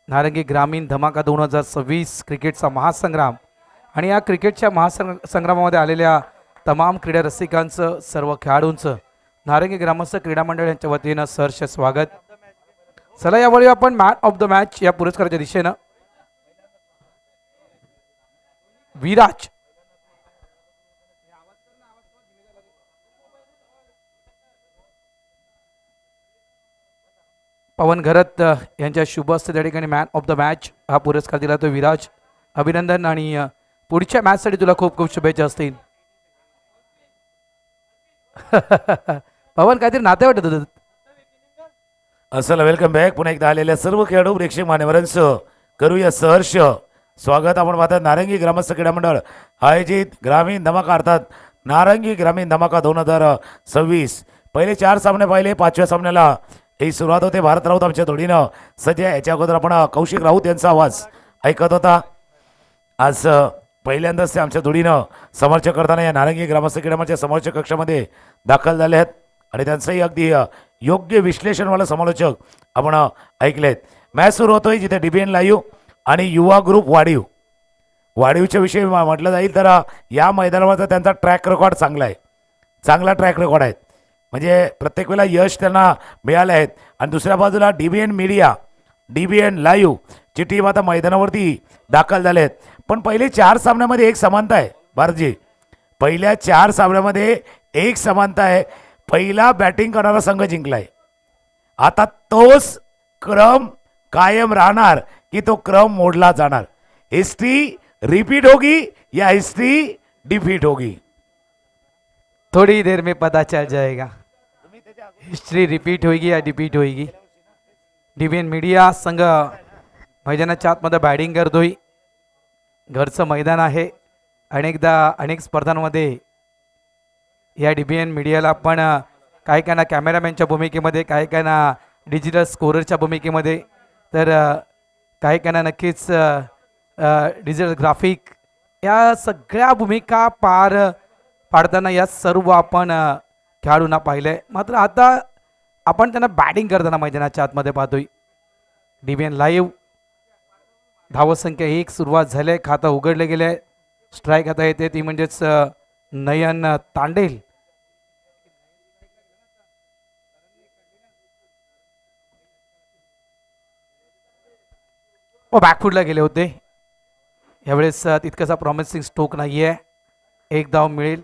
नारंगी ग्रामीण धमाका 2026 क्रिकेटचा महासंग्राम आणि या क्रिकेटच्या महासंग्रामामध्ये आलेल्या तमाम क्रीडा रसिकांचं सर्व खेळाडूंचं नारंगी ग्रामस्थ क्रीडा मंडळ यांच्या वतीनं सहर्ष स्वागत. चला यावेळी आपण मॅन ऑफ द मॅच या पुरस्काराच्या दिशेनं विराज पवन घरत यांच्या शुभ हस्ते त्या ठिकाणी मॅन ऑफ द मॅच हा पुरस्कार दिला तो विराज. अभिनंदन आणि पुढच्या मॅचसाठी तुला खूप खूप शुभेच्छा असतील. पवन काहीतरी नाते वाटत होतं. असलं वेलकम बॅक. पुन्हा एकदा आलेल्या सर्व खेळाडू प्रेक्षक मान्यवरांचं करूया सहर्ष स्वागत. आपण पाहतात नारंगी ग्रामस्थ क्रीडा मंडळ आयोजित ग्रामीण धमाका अर्थात नारंगी ग्रामीण धमाका 2026. पहिले 4 सामने पाहिले. 5व्या सामन्याला ही सुरुवात होते. भारत राऊत आमच्या जोडीनं सज्ज. याच्या अगोदर आपण कौशिक राऊत यांचा आवाज ऐकत होता. आज पहिल्यांदाच ते आमच्या जोडीनं समर्चक करताना या नारंगी ग्रामस्थ क्रीडा मंडळाच्या समर्चक कक्षामध्ये दाखल झाले आहेत आणि त्यांचंही अगदी योग्य विश्लेषणवाला समालोचक आपण ऐकलेत. मॅच सुरू होतोय जिथे DBN लाईव्ह आणि युवा ग्रुप वाढीवच्या विषयी म्हटलं जाईल तर या मैदानावरचा त्यांचा ट्रॅक रेकॉर्ड चांगला आहे. चांगला ट्रॅक रेकॉर्ड आहे. म्हणजे प्रत्येक वेळेला यश त्यांना मिळाले आहेत. आणि दुसऱ्या बाजूला DBN मीडिया DBN लाईव्ह ची टीम आता मैदानावरती दाखल झाले आहेत. पण पहिले 4 सामन्यामध्ये एक समानता आहे भारतजी. पहिल्या 4 सामन्यामध्ये एक समानता आहे. पहिला बॅटिंग करणारा संघ जिंकलाय. आता तोच क्रम कायम राहणार की तो क्रम मोडला जाणार. हिस्ट्री रिपीट होगी या हिस्ट्री डिफीट होगी. थोड़ी देर में पता चल जाएगा हिस्ट्री रिपीट होगी या डिपीट होगी. DBN मीडिया संघ मैदानाच्या आतमध्ये बॅटिंग करतोय. घरचं मैदान आहे. अनेक स्पर्धांमध्ये या DBN मीडियाला आपण काही काहींना कॅमेरामॅनच्या भूमिकेमध्ये, काही काहींना डिजिटल स्कोररच्या भूमिकेमध्ये, तर काही काहींना नक्कीच डिजिटल ग्राफिक या सगळ्या भूमिका पार पाडताना या सर्व आपण खेळाडूंना पाहिलंय. मात्र आता आपण त्यांना बॅटिंग करताना मैदानाच्या आतमध्ये पाहतोय. DBN लाईव्ह धावसंख्या 1 सुरुवात झाली. खातं उघडले गेले. स्ट्राईक आता येते ती म्हणजेच नयन तांडेल. बॅकफुटला गेले होते. यावेळेस तितकासा प्रॉमिसिंग स्ट्रोक नाहीये. 1 धाव मिळेल.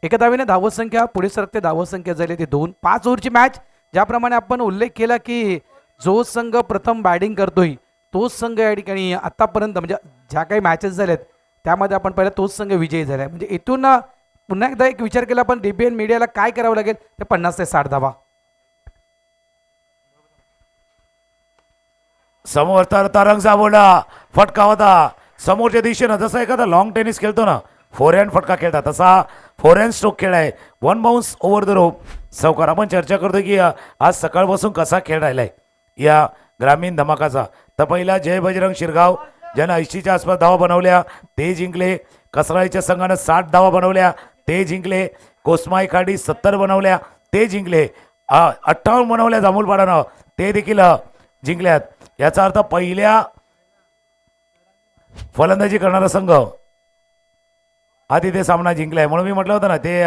एका धावेने धावसंख्या पुढे सरकते. धावसंख्या झाली ती 2. 5 ओव्हरची मॅच. ज्याप्रमाणे आपण उल्लेख केला की जो संघ प्रथम बॅटिंग करतोय तोच संघ या ठिकाणी आतापर्यंत म्हणजे ज्या काही मॅचेस झाल्यात त्यामध्ये आपण पहिला तोच संघ विजयी झालाय. म्हणजे इथून पुन्हा एकदा एक विचार केला पण DBN मीडियाला काय करावं लागेल ते 50 ते 60 धावा. समोर तर तरंग साबोला फटका होता समोरच्या दिशेनं. जसं एखादा लॉंग टेनिस खेळतो ना, फोरहँड फटका खेळतात तसा फोरहँड स्ट्रोक खेळ आहे. 1 बाउन्स ओव्हर द रोप. सावकार आपण चर्चा करतो की आज सकाळपासून कसा खेळ राहिलाय या ग्रामीण धमाकाचा. तर पहिला जय बजरंग शिरगाव ज्यानं 80च्या आसपास धावा बनवल्या ते जिंकले. कसराळीच्या संघानं 60 धावा बनवल्या ते जिंकले. कोसमाई खाडी 70 बनवल्या ते जिंकले. 58 बनवल्या जांभूलपाडानं ते देखील जिंकल्यात. याचा अर्थ पहिल्या फलंदाजी करणारा संघ आधी ते सामना जिंकलाय. म्हणून मी म्हटलं होतं ना ते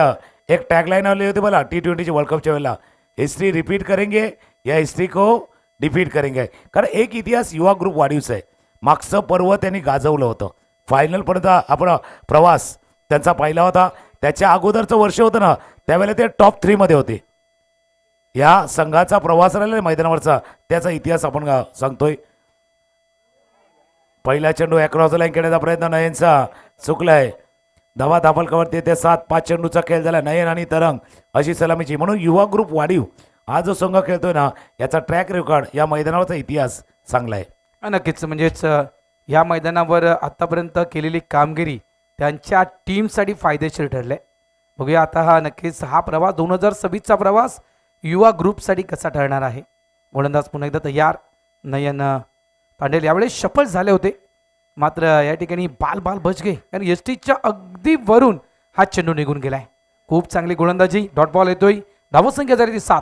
एक टॅगलाईन आली होती मला T20ची वर्ल्ड कपच्या वेळेला, हिस्ट्री रिपीट करेंगे या हिस्ट्री को डिफीट करेंगे. कारण एक इतिहास युवा ग्रुप वाढीवचा आहे. मागचं पर्व त्यांनी गाजवलं होतं. फायनलपर्यंत आपण प्रवास त्यांचा पाहिला होता. त्याच्या अगोदरचं वर्ष होतं ना त्यावेळेला ते टॉप 3 मध्ये होते. या संघाचा प्रवास राहिला मैदानावरचा त्याचा इतिहास आपण सांगतोय. पहिला चेंडू अक्रॉस लाईन खेळण्याचा प्रयत्न नयनचा चुकलाय. धावा धापलकावरती ते 7. 5 चेंडूचा खेळ झाला. नयन आणि तरंग अशी सलामीची. म्हणून युवा ग्रुप वाढीव हा जो संघ खेळतोय ना याचा ट्रॅक रेकॉर्ड या मैदानावरचा इतिहास चांगला आहे. नक्कीच म्हणजेच या मैदानावर आतापर्यंत केलेली कामगिरी त्यांच्या टीमसाठी फायदेशीर ठरले. बघूया आता नक्कीच हा प्रवास 2026चा प्रवास युवा ग्रुपसाठी कसा ठरणार आहे. गोलंदाज पुन्हा एकदा तयार. नयन तांडेल यावेळेस सफल झाले होते. मात्र या ठिकाणी बाल बच गए कारण एसटीच्या अगदी वरून हा चेंडू निघून गेलाय. खूप चांगली गोलंदाजी. डॉट बॉल येतोय. धावसंख्या झाली ती 7.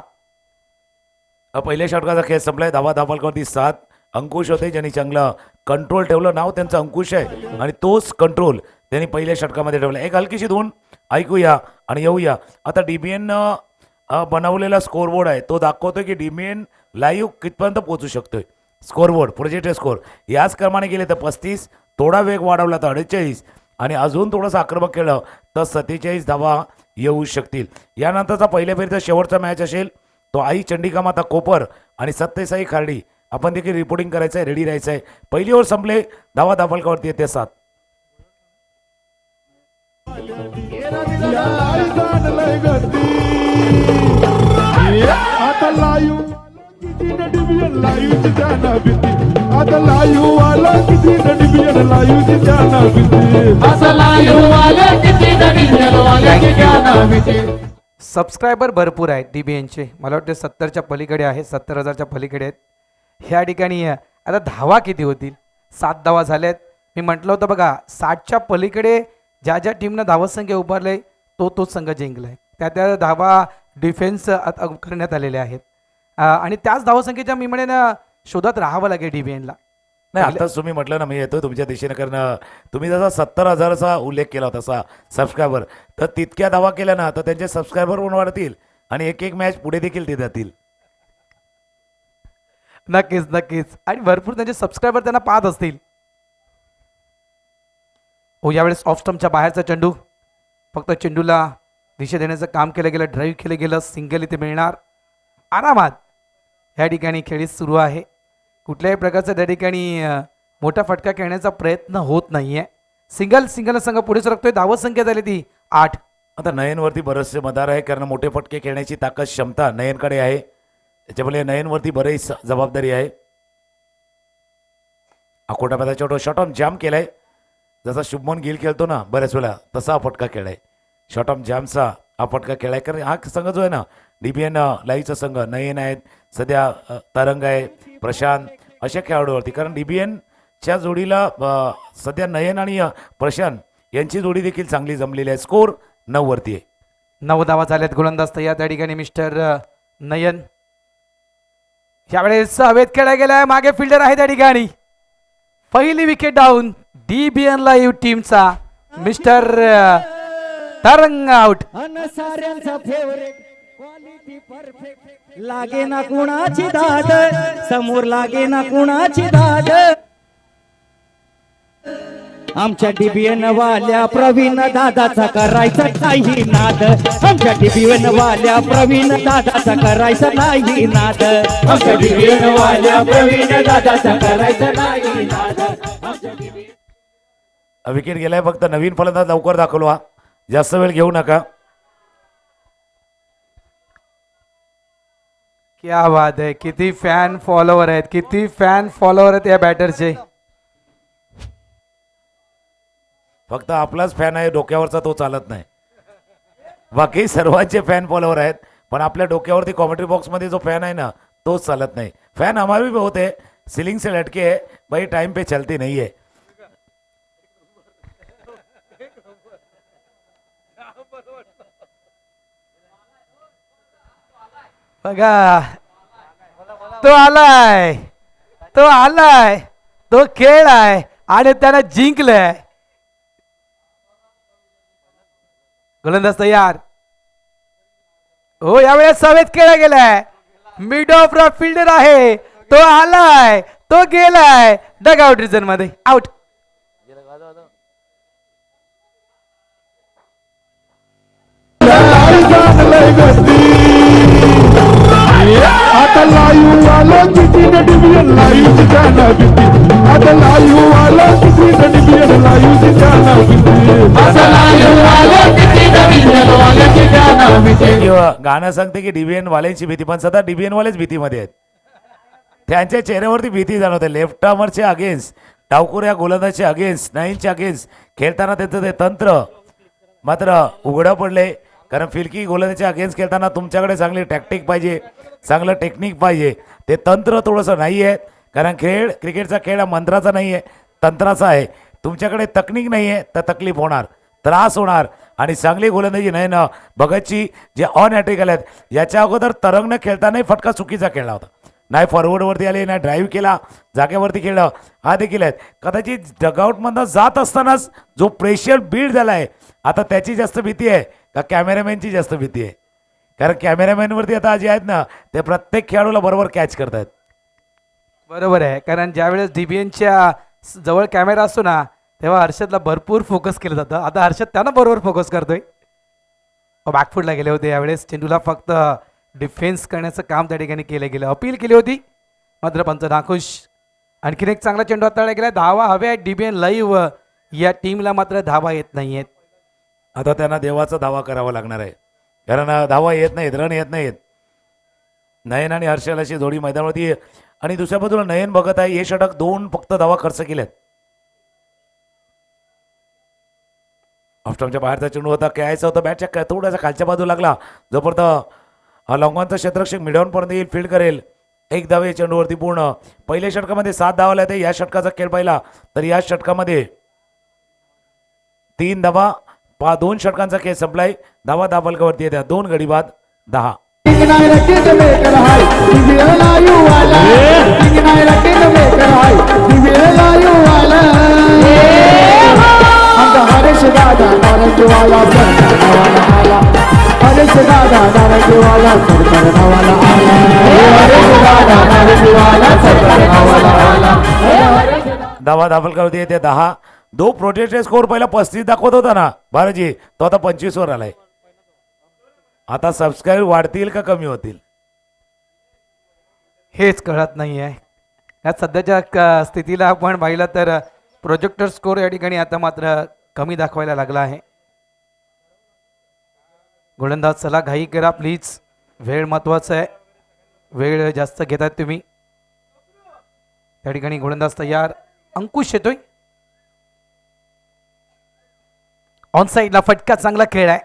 पहिल्या षटकाचा खेळ संपलाय. धावा धापलकावरती 7 अंकुश होते ज्यांनी चांगलं कंट्रोल ठेवलं. नाव त्यांचं अंकुश आहे आणि तोच कंट्रोल त्यांनी पहिल्या षटकामध्ये ठेवला. एक हलकीशी धून ऐकूया आणि येऊया. आता DBN बनवलेला स्कोरबोर्ड आहे तो दाखवतोय की DBN लाईव्ह कितपर्यंत पोहोचू शकतोय. स्कोरबोर्ड प्रोजेक्टेड स्कोर याच क्रमाने गेले तर 35, थोडा वेग वाढवला तर 48 आणि अजून थोडंसं आक्रमक केलं तर 47 धावा येऊ शकतील. यानंतरचा पहिल्या फेरीचा शेवटचा मॅच असेल तो आई चंडिका माता कोपर आणि सत्यसाई खार्डी. आपण देखील रिपोर्टिंग करायचं आहे, रेडी राहायचं आहे. पहिली ओव्हर संपले, धावा दाफलकावरती येते 7. आता लाईव्ह लाईव्ह जाना भीती आता लाईव्ह वाला किती DBN लाईव्ह जाना भीती आता लाईव्ह वाला किती DBN वाला जाना भीती. सबस्क्रायबर भरपूर आहेत DBNचे. मला वाटतं 70च्या पलीकडे आहेत, 70,000च्या पलीकडे आहेत. ह्या ठिकाणी आता धावा किती होतील? 7 धावा झाल्यात. मी म्हटलं होतं बघा 60च्या पलीकडे ज्या ज्या टीमनं धावसंख्या उभारले तो संघ जिंकलाय. त्या धावा डिफेन्स करण्यात आलेले आहेत आणि त्याच धावसंख्येच्या मी म्हणेन शोधात राहावं लागेल DBNला. नाही आताच तुम्ही म्हटलं ना मी येतो तुमच्या दिशेने, कारण तुम्ही जसा 70,000चा उल्लेख केला होता तसा सबस्क्रायबर, तर तितक्या धावा केल्या ना तर त्यांचे सबस्क्रायबर पण वाढतील आणि एक एक मॅच पुढे देखील ते जातील. नक्कीच नक्कीच आणि भरपूर त्यांचे सबस्क्रायबर त्यांना पाहत असतील. हो, यावेळेस ऑफ स्टंपच्या बाहेरचा चेंडू, फक्त चेंडूला दिशा देण्याचं काम केलं गेलं, ड्राईव्ह केलं गेलं, सिंगल इथे मिळणार आरामात. या ठिकाणी खेळी सुरू आहे. कुठल्याही प्रकारचा त्या ठिकाणी मोठा फटका खेळण्याचा प्रयत्न होत नाहीये. सिंगल संघ पुढे सरकतोय. धावसंख्या झाली ती 8. आता नयनवरती बरेचसे मदार आहे, कारण मोठे फटके खेळण्याची ताकद क्षमता नयनकडे आहे. त्याच्यामुळे नयनवरती बरीच जबाबदारी आहे. अकोटा पदा छोटो शॉर्ट ऑन जाम केलाय. जसा शुभमन गिल खेळतो ना बऱ्याच वेळा तसा हा फटका खेळाय. शॉर्ट ऑन जामचा हा फटका खेळाय, कारण हा संघ जो आहे ना DBN लाईव्हचा संघ, नयन आहेत सध्या, तरंग आहे, प्रशांत, अशा खेळाडूवरती, कारण DBNच्या जोडीला सध्या नयन आणि प्रशांत यांची जोडी देखील चांगली जमलेली आहे. स्कोर 9 वरती आहे. 9 धावा झाल्यात. गोलंदाज तयार त्या ठिकाणी मिस्टर नयन. यावेळेस हवेत खेळला गेलाय. मागे फिल्डर आहे त्या ठिकाणी. पहिली विकेट डाऊन DBN लाईव्ह टीमचा मिस्टर तरंग आउट. साऱ्यांचा फेवरेट क्वालिटी परफेक्ट. लागे ना कुणाची दाद समोर, लागे ना कुणाची दाद. आमच्या DBN वाल्या प्रवीण दादाचा करायचा काही नाद. आमच्या DBN वाल्या प्रवीण दादाचा करायचा नाही नाद. आमच्या DBN वाल्या प्रवीण दादाचा करायचा नाही नाद. विकेट गेलाय. फक्त नवीन फलंदाज लवकर दाखवला, जास्त वेळ घेऊ नका. क्या बात आहे. किती फॅन फॉलोवर आहेत, किती फॅन फॉलोवर आहेत या बॅटरचे. फक्त आपलाच फॅन आहे डोक्यावरचा, तो चालत नाही. बाकी सर्वांचे फॅन फॉलोवर आहेत, पण आपल्या डोक्यावरती कॉमेंट्री बॉक्समध्ये जो फॅन आहे ना तोच चालत नाही. फॅन हमारे भी बहुत है, सीलिंग से लटके है भाई, टाइम पे चलती नहीं है. बघा तो आलाय, तो आलाय, तो खेळ आहे आणि त्यानं जिंकलंय. गोलंदाज तयार. हो, यावेळेस सवेत खेळला गेलाय. मिड ऑफ फिल्डर आहे, तो आलाय, तो गेलाय डग आउट रिजन मध्ये. आउट. आता लाईव्ह वाला किती DBN लाईव्ह जाना भीती आता लाईव्ह वाला किती DBN लाईव्ह जाना भीती आता लाईव्ह वाला किती DBN वाला जाना भीती. गाणं सांगते की DBN वाल्यांची भीती, पण सध्या DBN वालेच भीतीमध्ये आहेत. त्यांच्या चेहऱ्यावरती भीती जाणवते. लेफ्ट आर्मरच्या अगेन्स्ट, डावखुर या गोलंदाजच्या अगेन्स्ट, नाईनच्या अगेन्स्ट खेळताना त्यांचं ते तंत्र मात्र उघडं पडले. कारण फिरकी गोलंदाजच्या अगेन्स्ट खेळताना तुमच्याकडे चांगली टॅक्टिक पाहिजे, चांगलं टेक्निक पाहिजे. ते तंत्र थोडंसं नाही आहे, कारण क्रिकेटचा खेळ हा मंत्राचा नाही आहे, तंत्राचा आहे. तुमच्याकडे तकनीक नाही आहे तर तकलीफ होणार, त्रास होणार. आणि चांगली गोलंदाजी नाही ना भगतची जे ऑन ॲट्रिक आल्यात. याच्या अगोदर तरंगनं खेळतानाही फटका चुकीचा खेळला होता. नाही फॉरवर्डवरती आले नाही ड्राईव्ह केला जागेवरती खेळलं हा देखील आहेत. कदाचित डगआउटमधनं जात असतानाच जो प्रेशर बिल्ड झाला आहे आता त्याची जास्त भीती आहे का कॅमेरामॅनची जास्त भीती आहे. कारण कॅमेरामॅनवरती आता जे आहेत ना ते प्रत्येक खेळाडूला बरोबर कॅच करतायत. बरोबर आहे, कारण ज्यावेळेस DBNच्या जवळ कॅमेरा असतो ना तेव्हा हर्षदला भरपूर फोकस केलं जातं. आता हर्षद त्यांना बरोबर फोकस करतोय. बॅकफुटला गेले होते यावेळेस, चेंडूला फक्त डिफेन्स करण्याचं काम त्या ठिकाणी केलं गेलं. अपील केली होती मात्र पंच नाखुश. आणखीन एक चांगला चेंडू हाताळला गेला. धावा हव्या आहेत DBN लाईव्ह या टीमला, मात्र धावा येत नाही आहेत. आता त्यांना देवाचा धावा करावा लागणार आहे कारण धावा येत नाहीत रन येत नाहीत. नयन आणि हर्षल अशी जोडी मैदानावरती आणि दुसऱ्या बाजूला नयन बघत आहे हे षटक 2 फक्त धावा खर्च केल्यात. ऑफस्टॉपच्या बाहेरचा चेंडू होता खेळायचा होता बॅटच्या थोडासा खालच्या बाजू लागला जोपर्यंत लॉंगॉनचा क्षेत्ररक्षक मिडॉनपर्यंत येईल फील्ड करेल. एक धावे चेंडूवरती पूर्ण. पहिल्या षटकामध्ये 7 धावा येते. या षटकाचा खेळ पाहिला तर या षटकामध्ये 3 धावा 2 षटकांचा खेळ संपलाय. धावा दाबलकावरती येत्या 2 गडी बाद 10. धावा दाबलकावरती येते 10. दो प्रोजेक्टेड स्कोर पहिला 35 दाखवत होता ना भारतजी तो आता 25 वर आलाय. आता सबस्क्राईब वाढतील का कमी होतील हेच कळत नाही आहे. या सध्याच्या स्थितीला आपण पाहिलं तर प्रोजेक्टर स्कोर या ठिकाणी आता मात्र कमी दाखवायला लागला आहे. गोलंदाज चला घाई करा प्लीज, वेळ महत्वाचा आहे. वेळ जास्त घेतात तुम्ही. त्या ठिकाणी गोलंदाज तयार. अंकुश येतोय ऑन साईडला. फटका चांगला खेळ आहे.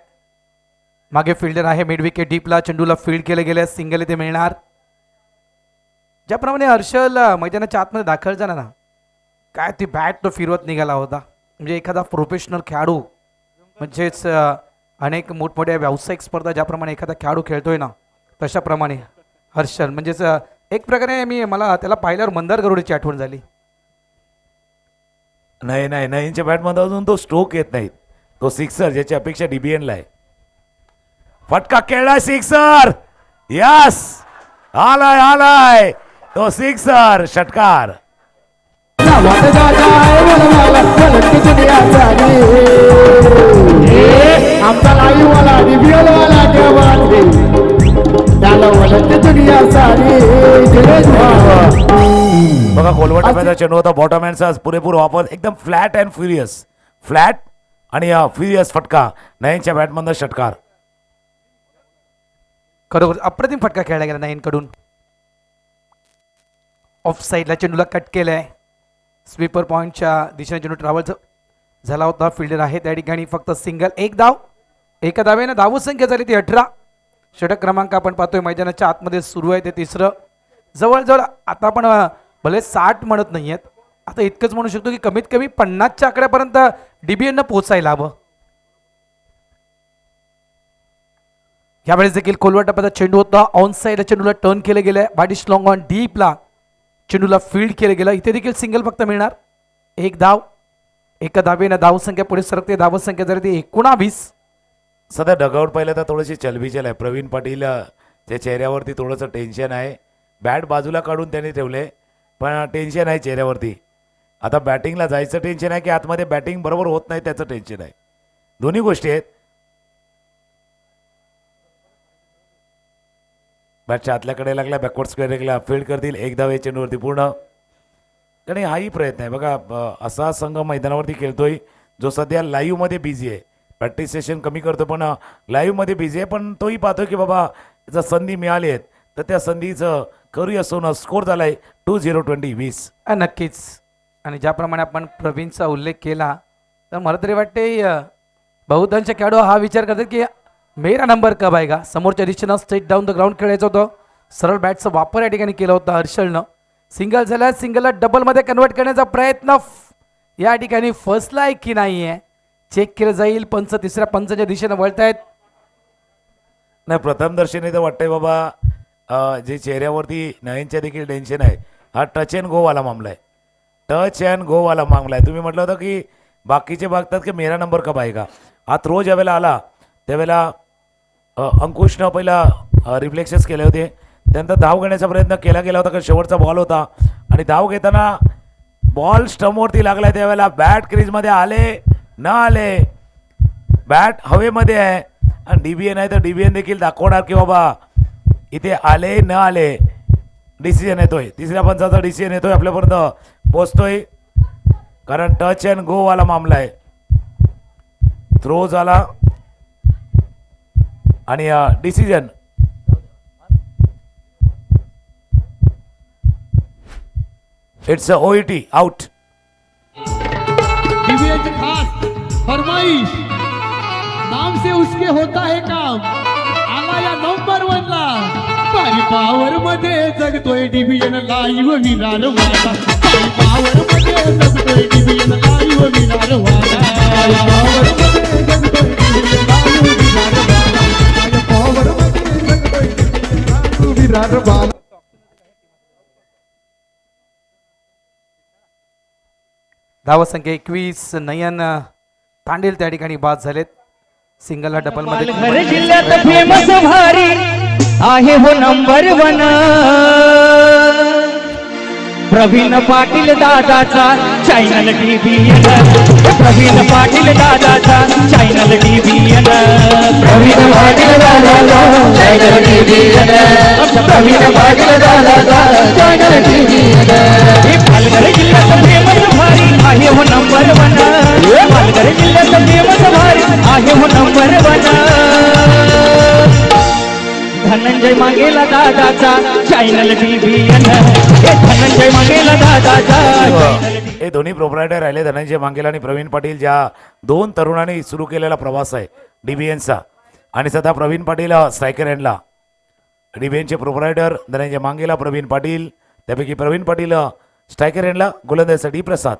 मागे फिल्डर आहे मिड विकेट डीपला. चेंडूला फील्ड केलं गेलं. सिंगल इथे मिळणार. ज्याप्रमाणे हर्षल मैदानाच्या आतमध्ये दाखल झाला ना काय ती बॅट तो फिरवत निघाला होता. म्हणजे एखादा प्रोफेशनल खेळाडू म्हणजेच अनेक मोठमोठ्या व्यावसायिक स्पर्धा ज्याप्रमाणे एखादा खेळाडू खेळतोय ना तशाप्रमाणे हर्षल म्हणजेच एक प्रकारे मला त्याला पाहिल्यावर मंदार गरुडची आठवण झाली. नाही नाही नयनच्या बॅटमध्ये अजून तो स्ट्रोक येत नाही. तो सिक्सर ज्याची अपेक्षा DBNला आहे. फटका खेळला सिक्सर. यस आलाय आलाय तो सिक्सर षटकार. आमचा लाईव्ह वाला DBN वाला बघा कोलवट टप्प्याचा चेंडू होता बॉटम हँडचा पुरेपूर वापर. एकदम फ्लॅट अँड फ्युरियस. फ्लॅट आणि फ्युरियस फटका नयनच्या बॅटमधनं षटकार. खरोखर अप्रतिम फटका खेळला गेला नयनकडून. ऑफ साईडला चेंडूला कट केलंय. स्वीपर पॉईंटच्या दिशेने चेंडू ट्रॅव्हल झाला होता. फिल्डर आहे त्या ठिकाणी फक्त सिंगल. एक धाव. एका धावेनं धाव संख्या झाली ती 18. षटक क्रमांक आपण पाहतोय मैदानाच्या आतमध्ये सुरू आहे ते 3रं. जवळजवळ आता आपण भले 60 म्हणत नाही आहेत आता इतकंच म्हणू शकतो की कमीत कमी 50च्या आकड्यापर्यंत DBN पोहोचायला हवं. यावेळेस देखील खोलवर टप्प्याचा चेंडू होता. ऑन साईड चेंडूला टर्न केलं गेलंय. बाडिश लॉंग ऑन डीपला चेंडूला फील्ड केलं गेलं. इथे देखील सिंगल फक्त मिळणार. एक धाव. एका धावेनं धावसंख्या पुढे सरकते. धावसंख्या जर ती 19. सध्या डगआउट पाहिलं तर थोडीशी चलबिचल आहे. प्रवीण पाटील त्या चेहऱ्यावरती थोडंसं टेन्शन आहे. बॅट बाजूला काढून त्यांनी ठेवले पण टेन्शन आहे चेहऱ्यावरती. आता बॅटिंगला जायचं टेन्शन आहे की आतमध्ये बॅटिंग बरोबर होत नाही त्याचं टेन्शन आहे. दोन्ही गोष्टी आहेत. बॅटच्या आतल्याकडे लागला. बॅकवर्ड स्क्वेअर लागला. फील्ड करतील. एक धाव या चेंडूवरती पूर्ण. आणि हाही प्रयत्न आहे बघा. असा संघ मैदानावरती खेळतोय जो सध्या लाईव्हमध्ये बिझी आहे. प्रॅक्टिस सेशन कमी करतो पण लाईव्हमध्ये बिझी आहे. पण तोही पाहतो की बाबा जर संधी मिळाली आहेत तर त्या संधीचं करूया सोनं. स्कोर झाला आहे 20-20. नक्कीच. आणि ज्याप्रमाणे आपण प्रवीणचा उल्लेख केला तर मला तरी वाटते बहुतांश खेळाडू हा विचार करतात की मेरा नंबर कब आएगा. समोरच्या दिशेनं स्ट्रेट डाऊन द ग्राउंड खेळायचं होतं. सरळ बॅटचा वापर या ठिकाणी केला होता हर्षलनं. सिंगल झाला. सिंगलला डबलमध्ये कन्वर्ट करण्याचा प्रयत्न या ठिकाणी फसलाय की नाही आहे चेक केलं जाईल. पंच 3ऱ्या पंचाच्या दिशेनं वळतायत. नाही प्रथम दर्शनी तर वाटतंय बाबा जे चेहऱ्यावरती नयनच्या देखील टेन्शन आहे, हा टच अँड गो वाला मामला आहे. टच अँड गो वाला मामला आहे. तुम्ही म्हटलं होतं की बाकीचे बघतात की मेरा नंबर कब आएगा. हा थ्रो ज्यावेळेला आला त्यावेळेला अंकुशनं पहिला रिफ्लेक्शन्स केले होते, त्यानंतर धाव घेण्याचा प्रयत्न केला गेला होता, कारण शेवटचा बॉल होता आणि धाव घेताना बॉल स्टंपवरती लागला. त्यावेळेला बॅट क्रीजमध्ये आले न आले, बॅट हवेमध्ये आहे आणि DBN आहे तर DBN देखील दाखवणार की बाबा इथे आले न आले. डिसिजन येतोय, तिसऱ्या पंचाचा डिसिजन येतोय, आपल्यापर्यंत पोचतोय, कारण टच अँड गो वाला मामला आहे. थ्रो झाला आणि decision. It's OET out. DBN की खास फरमाइश, नाम से उसके होता है काम. आला या नंबर 1 ला, पारी पावर मध्ये जगतोय DBN लाईव्ह विरार वाला. पारी पावर मध्ये जगतोय DBN लाईव्ह विरार वाला. पारी पावर मध्ये जगतोय DBN लाईव्ह विरार वाला. पारी पावर मध्ये जगतोय DBN लाईव्ह विरार वाला. धावसंख्या 21. नयन तांडेल त्या ठिकाणी बाद झालेत. सिंगलला डबल मध्ये पालघर जिल्ह्यात फेमस भारी आहे हो नंबर 1. प्रवीण पाटील दादाचा चॅनल DBN. प्रवीण पाटील दादाचा चॅनल DBN. प्रवीण पाटील दादाचा चॅनल DBN. प्रवीण पाटील दादाचा चॅनल DBN. पालघर जिल्ह्यात फेमस भारी आहे हो नंबर 1. पालघर जिल्ह्यात फेमस भारी आहे हो नंबर 1. धनंजय मागेला दादाचा चॅनल DBN. धनंजय मागेला दादाचा. हे दोन्ही प्रोप्रायटर राहिले, धनंजय मांगेला आणि प्रवीण पाटील, ज्या दोन तरुणांनी सुरू केलेला प्रवास आहे DBNचा. आणि सध्या प्रवीण पाटील स्ट्रायकर एंडला. DBNचे प्रोप्रायटर धनंजय मांगेला, प्रवीण पाटील, त्यापैकी प्रवीण पाटील स्ट्रायकर एंडला, गोलंदाजीसाठी प्रसाद.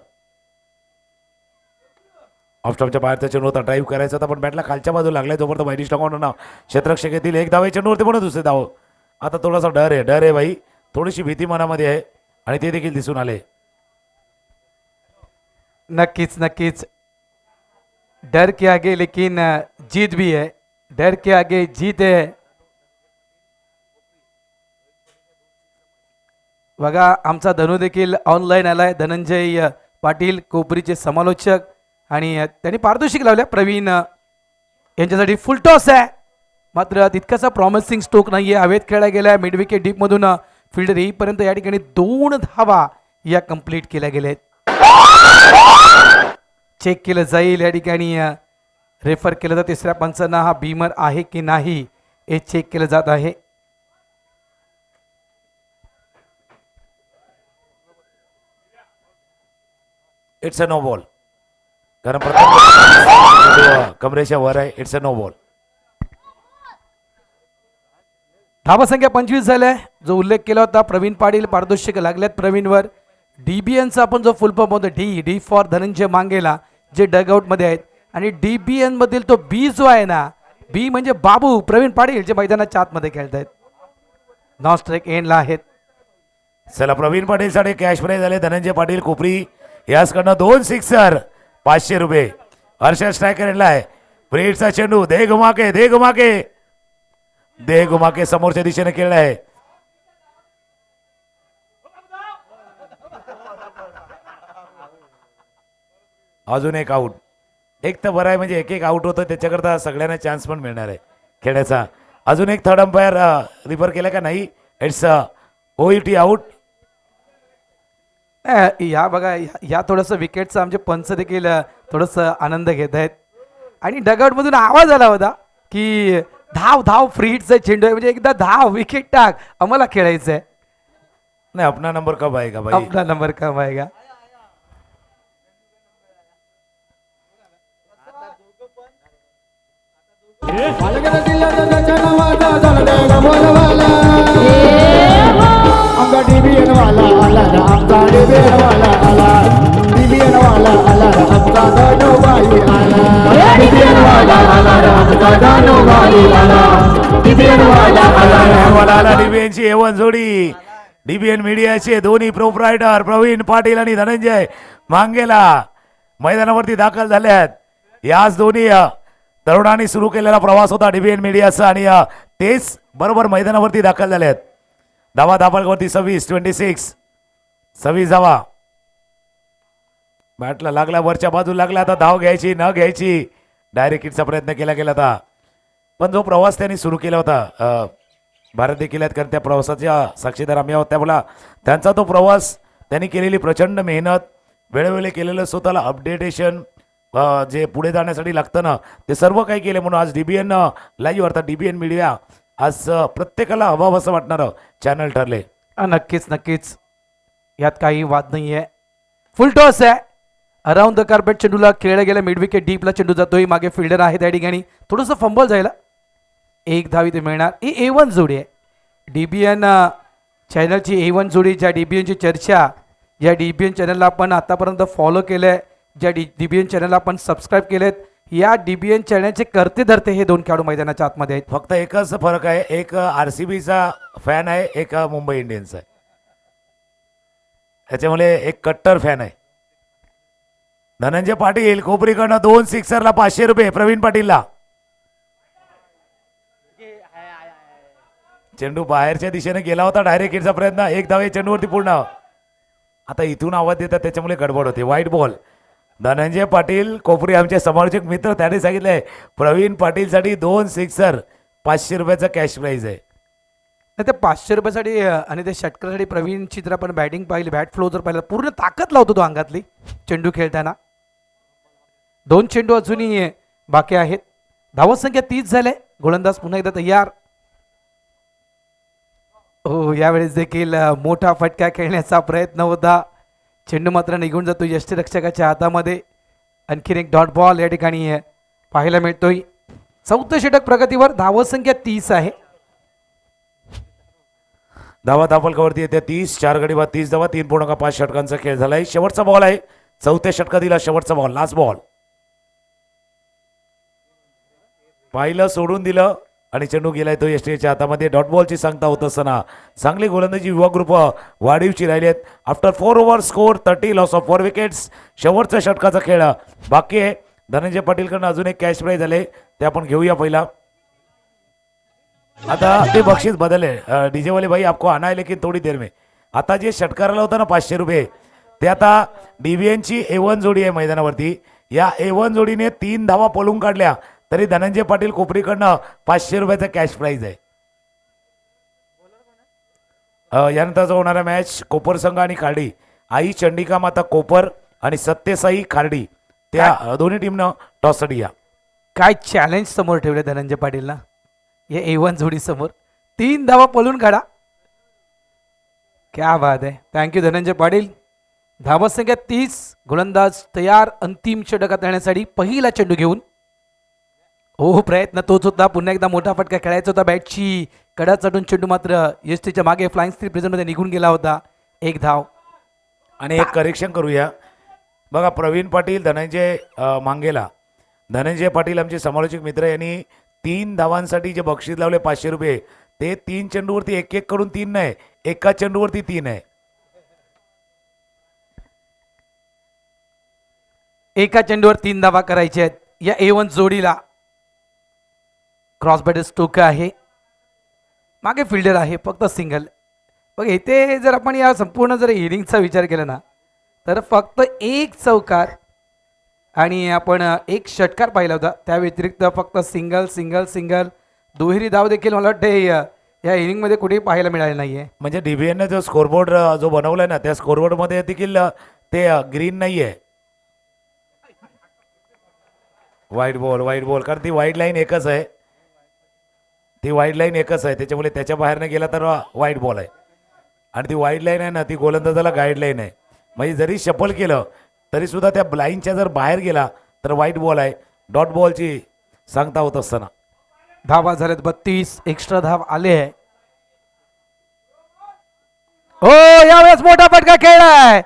ऑफस्टॉपच्या बाहेर त्या चेंडूवर ड्राईव्ह करायचा होता, पण बॅटला खालच्या बाजूला लागलाय. जोपर्यंत बायडिश टाकून क्षेत्ररक्षक येतील, एक धाव चेंडूवरती पण दुसरे धाव. आता थोडासा डर आहे भाई, थोडीशी भीती मनामध्ये आहे आणि ते देखील दिसून आले. नक्कीच नक्कीच. डर के आगे लेकिन जीत भी है. डर के आगे जीत है. बघा आमचा धनु देखील ऑनलाईन आलाय. धनंजय पाटील कोपरीचे समालोचक, आणि त्यांनी पारितोषिक लावल्या. प्रवीण यांच्यासाठी फुल टॉस आहे, मात्र तितकासा प्रॉमिसिंग स्ट्रोक नाहीये. हवेत खेळला गेला. मिड विकेट डीपमधून फिल्डर येईपर्यंत या ठिकाणी 2 धावा या कंप्लीट केल्या गेल्या. चेक केलं जाईल या ठिकाणी, रेफर केलं तर तिसऱ्या पंचांना हा बीमर आहे की नाही हे चेक केलं जात आहे. इट्स अ नो बॉल, कारण प्रथम कमरेच्या वर आहे. It's a no ball. धावसंख्या 25 झाल्या. जो उल्लेख केला होता प्रवीण पाटील, पारितोषिक लागल्यात प्रवीणवर. DBNचा आपण जो फुल फॉर्म होता डी फॉर धनंजय मांगेला, जे डगआउटमध्ये आहेत, आणि DBN मधील तो बी जो आहे ना, बी म्हणजे बाबू प्रवीण पाटील, जे मैदानाच्या आतमध्ये खेळत आहेत, नॉन स्ट्राईक एंडला आहेत. चला, प्रवीण पाटीलसाठी कॅश प्राईज झाले. धनंजय पाटील कोपरी याचकडनं 2 सिक्सर, 500 रुपये. हर्षद स्ट्रायकर एंडला आहे. ब्रेडचा चेंडू दे घुमाके, दे घुमाके, दे घुमाके समोरच्या दिशेने खेळला आहे. अजून एक आऊट. एक तर बरं आहे, म्हणजे एक आऊट होतं, त्याच्याकरता सगळ्यांना चान्स पण मिळणार आहे खेळण्याचा. अजून एक थर्ड अंपायर रिफर केला का नाही. It's OET out. या बघा या थोडंसं विकेटचं आमचे पंच देखील थोडंसं आनंद घेत आहेत. आणि डगआउटमधून आवाज आला होता की धाव धाव, फ्री हिटचा चेंडू आहे, म्हणजे एकदा धाव, विकेट टाक, आम्हाला खेळायचं आहे. नाही, अपना नंबर कब आएगा भाई. आपला नंबर कम आएगा. आमचा DBN वाला आला रे, आमचा DBN वाला आला. DBN वाला आला रे, आमचा धनुबाई आला. DBN वाला आला रे, आमचा धनुबाई आला. DBN वाला आला रे, धावाला आला डीबीएनची A1 जोडी. डीबीएन मीडियाचे दोन्ही प्रोप्रायटर प्रवीण पाटील आणि धनंजय मांगेला मैदानावरती दाखल झाल्यात. याच दोन्ही तरुणांनी सुरू केलेला प्रवास होता डीबीएन मीडियाचा आणि तेच बरोबर मैदानावरती दाखल झाल्यात. धावा धापळवरती 26 धावा. बॅटला लागला, वरच्या बाजूला लागला. आता धाव घ्यायची न घ्यायची डायरेक्ट हिटचा प्रयत्न केला गेला होता. पण जो प्रवास त्यांनी सुरू केला होता भारत देखील आहेत, कारण त्या प्रवासाच्या साक्षीदार आम्ही आहोत. त्यामुळे त्यांचा तो प्रवास त्यांनी केलेली प्रचंड मेहनत, वेळोवेळी केलेलं स्वतःला अपडेटेशन जे पुढे जाण्यासाठी लागतं ना, ते सर्व काही केले. म्हणून आज डीबीएन लाईव्ह अर्थात डीबीएन मीडिया आज प्रत्येकाला हवं असं वाटणारं चॅनल ठरले. नक्कीच नक्कीच, यात काही वाद नाही आहे. फुल टॉस आहे. अराउंड द कार्पेट चेंडूला खेळला गेला. मिड विकेट डीपला चेंडू जातोय. मागे फिल्डर आहे त्या ठिकाणी. थोडंसं फंबल जायला एक धाव इथे मिळणार. ही A1 जोडी आहे डीबीएन चॅनलची. A1 जोडी, ज्या डीबीएनची चर्चा, ज्या डीबीएन चॅनलला आपण आतापर्यंत फॉलो केलं आहे, ज्या डीबीएन चॅनलला आपण सबस्क्राईब केलेत, या डीबीएन चॅनलचे करते धरते हे दोन खेळाडू मैदानाच्या आतमध्ये आहेत. फक्त एकच फरक आहे, एक RCBचा फॅन आहे, एक मुंबई इंडियन्स आहे. त्याच्यामुळे एक कट्टर फॅन आहे. धनंजय पाटील कोपरीकडनं 2 सिक्सरला 500 रुपये प्रवीण पाटीलला. चेंडू बाहेरच्या दिशेने गेला होता. डायरेक्ट हिटचा प्रयत्न. एक धाव चेंडूवरती पूर्ण. आता इथून आवाज देतात त्याच्यामुळे गडबड होते. वाईट बॉल. धनंजय पाटील कोपरी आमचे समालोचक मित्र त्याने सांगितलंय प्रवीण पाटीलसाठी 2 सिक्सर 500 रुपयाचा कॅश प्राईज आहे. नाही, त्या 500 रुपयासाठी आणि त्या षटकासाठी प्रवीणची जर आपण बॅटिंग पाहिली, बॅट फ्लो जर पाहिला, पूर्ण ताकद लावतो तो अंगातली चेंडू खेळताना. 2 चेंडू अजूनही बाकी आहेत. धावत संख्या 30 झाले. गोलंदाज पुन्हा एकदा तयार. हो, यावेळेस देखील मोठा फटका खेळण्याचा प्रयत्न होता. चेंडू मात्र निघून जातो यष्टीरक्षकाच्या हातामध्ये. आणखीन एक डॉट बॉल या ठिकाणी पाहायला मिळतोय. 4थं षटक प्रगतीवर. धावत संख्या 30 आहे. धावा धापलकावरती येते 30. 4 गडी बाद 30 धावा. 3.5 षटकांचा खेळ झालाय. शेवटचा बॉल आहे. 4थ्या षटकातील शेवटचा बॉल, लास्ट बॉल. पाहिलं, सोडून दिलं आणि चेंडू गेलाय तो यष्टीच्या हातामध्ये. डॉट बॉलची सांगता होत असताना चांगली गोलंदाजी युवा ग्रुप वाढीवची राहिली आहेत. After 4 over score 30, loss of 4 wickets. शेवटच्या षटकाचा खेळ बाकी आहे. धनंजय पाटीलकडनं अजून एक कॅश प्राईज आले, ते आपण घेऊया पहिला. आता ते बक्षीस बदले. डीजे वाले भाई आपको आना है लेकिन थोड़ी देर में. आता जे षटकाराला होता ना 500 रुपये, ते आता डीबीएनची A1 जोडी आहे मैदानावरती. या A1 जोडीने 3 धावा पळून काढल्या तरी धनंजय पाटील कोपरीकडनं 500 रुपयाचा कॅश प्राईज आहे. यानंतरचा होणारा मॅच कोपर संघ आणि खार्डी. आई चंडिका माता कोपर आणि सत्यसाई खार्डी, त्या दोन्ही टीमनं टॉससाठी या. काय चॅलेंज समोर ठेवले धनंजय पाटीलला या A1 जोडी समोर. 3 धावा पळून काढा. क्या बात आहे. थँक्यू धनंजय पाटील. धावत संख्या 30. गोलंदाज तयार अंतिम षटकात येण्यासाठी पहिला चेंडू घेऊन. हो, प्रयत्न तोच होता. पुन्हा एकदा मोठा फटका खेळायचा होता. बॅटची कडा चढून चेंडू मात्र यष्टीच्या मागे फ्लाइंग स्त्री प्रिझनमध्ये निघून गेला होता. 1 धाव. आणि एक करेक्शन करूया. बघा, प्रवीण पाटील धनंजय मांगेला. धनंजय पाटील आमचे समालोचक मित्र, यांनी 3 धावांसाठी जे बक्षीस लावले 500 रुपये, ते 3 चेंडूवरती 1-1 कडून 3 नाही, एका चेंडूवरती 3 आहे. एका चेंडूवर 3 धावा करायचे आहेत या A1 जोडीला. क्रॉस बॅट स्टोक आहे. मागे फिल्डर आहे. फक्त सिंगल. बघ, इथे जर आपण या संपूर्ण जर इनिंगचा विचार केला ना, तर फक्त 1 चौकार आणि आपण 1 षटकार पाहिला होता. त्या व्यतिरिक्त फक्त सिंगल सिंगल सिंगल दुहेरी धाव देखील मला वाटते या इनिंगमध्ये कुठेही पाहायला मिळाले नाहीये. म्हणजे डीबीएनने जो स्कोरबोर्ड जो बनवलाय ना, त्या स्कोरबोर्डमध्ये देखील ते ग्रीन नाही आहे. वाईट बॉल कारण ती वाईट लाईन एकच आहे. त्याच्यामुळे त्याच्या बाहेर नाही गेला तर वाईट बॉल आहे. आणि ती वाईट लाईन आहे ना, ती गोलंदाजाला गाईडलाईन आहे. म्हणजे जरी शफल केलं तरी सुद्धा त्या लाईनच्या जर बाहेर गेला तर वाईट बॉल आहे. डॉट बॉलची सांगता होत असताना धावा झाल्यात 32. एक्स्ट्रा धाव आले आहे. हो, यावेळेस मोठा फटका खेळलाय,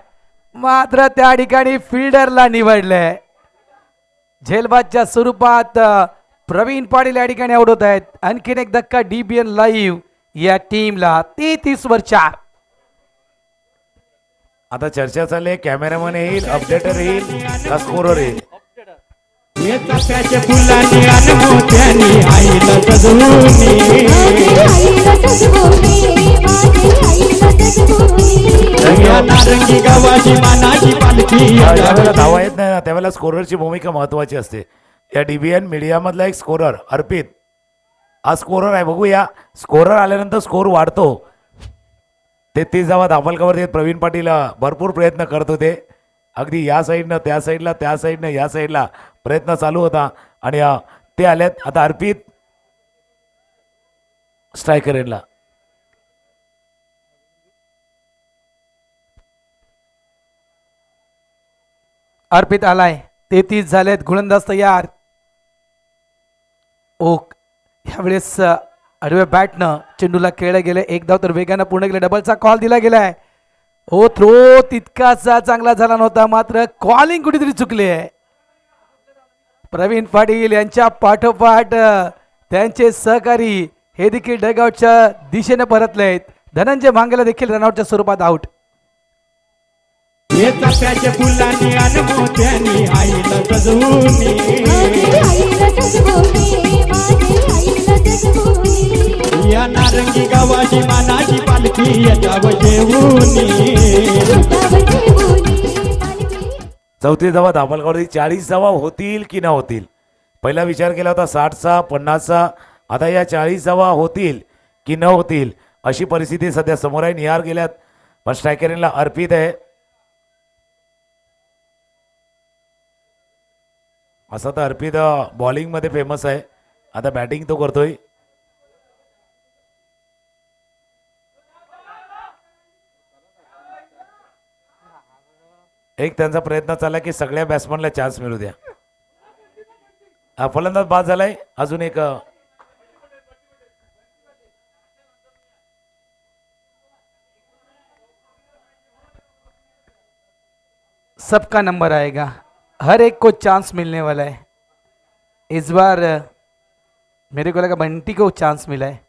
मात्र त्या ठिकाणी फिल्डरला निवडलंय. झेलबादच्या स्वरूपात प्रवीण पाटील या ठिकाणी आउट होत आहेत. आणखीन एक धक्का डीबीएन लाईव्ह या टीमला 33 वर 4. आता चर्चा चालली आहे, कॅमेरामॅन येईल, अपडेटर येईल का स्कोरर येईल. हे चाफ्याच्या फुलांनी आणि मोत्यांनी आईला सजवूनी या नारंगी गावाची मानाची पालखी ज्यावेळेला धावा येत नाही ना त्यावेळेला स्कोररची भूमिका महत्वाची असते. या डीबीएन मीडियामधला एक स्कोरर अर्पित हा स्कोरर आहे. बघूया स्कोरर आल्यानंतर स्कोर वाढतो. 33 धावा धापलकावरती प्रवीण पाटील भरपूर प्रयत्न करत होते. अगदी या साईडनं त्या साईडला, त्या साईडनं या साईडला प्रयत्न चालू होता आणि ते आलेत. आता अर्पित स्ट्रायकर एंडला. अर्पित आलाय. 33 झालेत. गोलंदाज तयार. ओक यावेळेस आडव्या बॅटनं चेंडूला खेळलं गेलं. एक धाव तर वेगानं पूर्ण केलं. डबलचा कॉल दिला गेलाय. ओ थ्रो तितकासा चांगला झाला नव्हता, मात्र कॉलिंग कुठेतरी चुकली आहे. प्रवीण पाटील यांच्या पाठोपाठ त्यांचे सहकारी हे देखील डगआउटच्या दिशेने परतलेत. धनंजय भांगेला देखील रनआउटच्या स्वरूपात आउट. हे चाफ्याच्या फुलांनी आणि मोत्यांनी आईला सजवूनी या नारंगी गावाची मानाची पालखी याच्यावर जेवूनी 34 धावा धापलकावरती. 40 धावा होतील की न होतील. पहिला विचार केला होता 60चा 50चा. आता या 40 धावा होतील की न होतील अशी परिस्थिती सध्या समोर आहे. निहार गेल्यात पण स्ट्रायकरला अर्पित आहे. असं तर अर्पित बॉलिंगमध्ये फेमस आहे. आता बॅटिंग तो करतोय. एक त्यांचा प्रयत्न चालला की सगळ्या बॅट्समनला चान्स मिळू द्या. फलंदाज बाद झालाय. अजून एक सबका नंबर आएगा. हर एक को चांस मिलने वाला है. इस बार मेरे को लगा बंटी को चांस मिला है.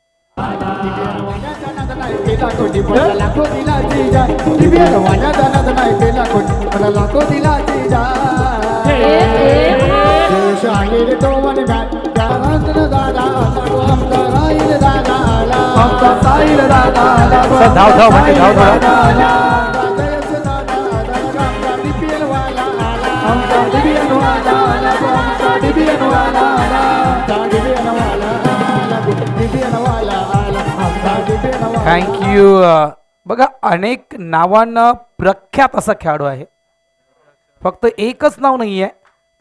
धाव धाव बंटी धाव धाव. थँक्यू. बघा अनेक नावांना प्रख्यात असा खेळाडू आहे. फक्त एकच नाव नाही आहे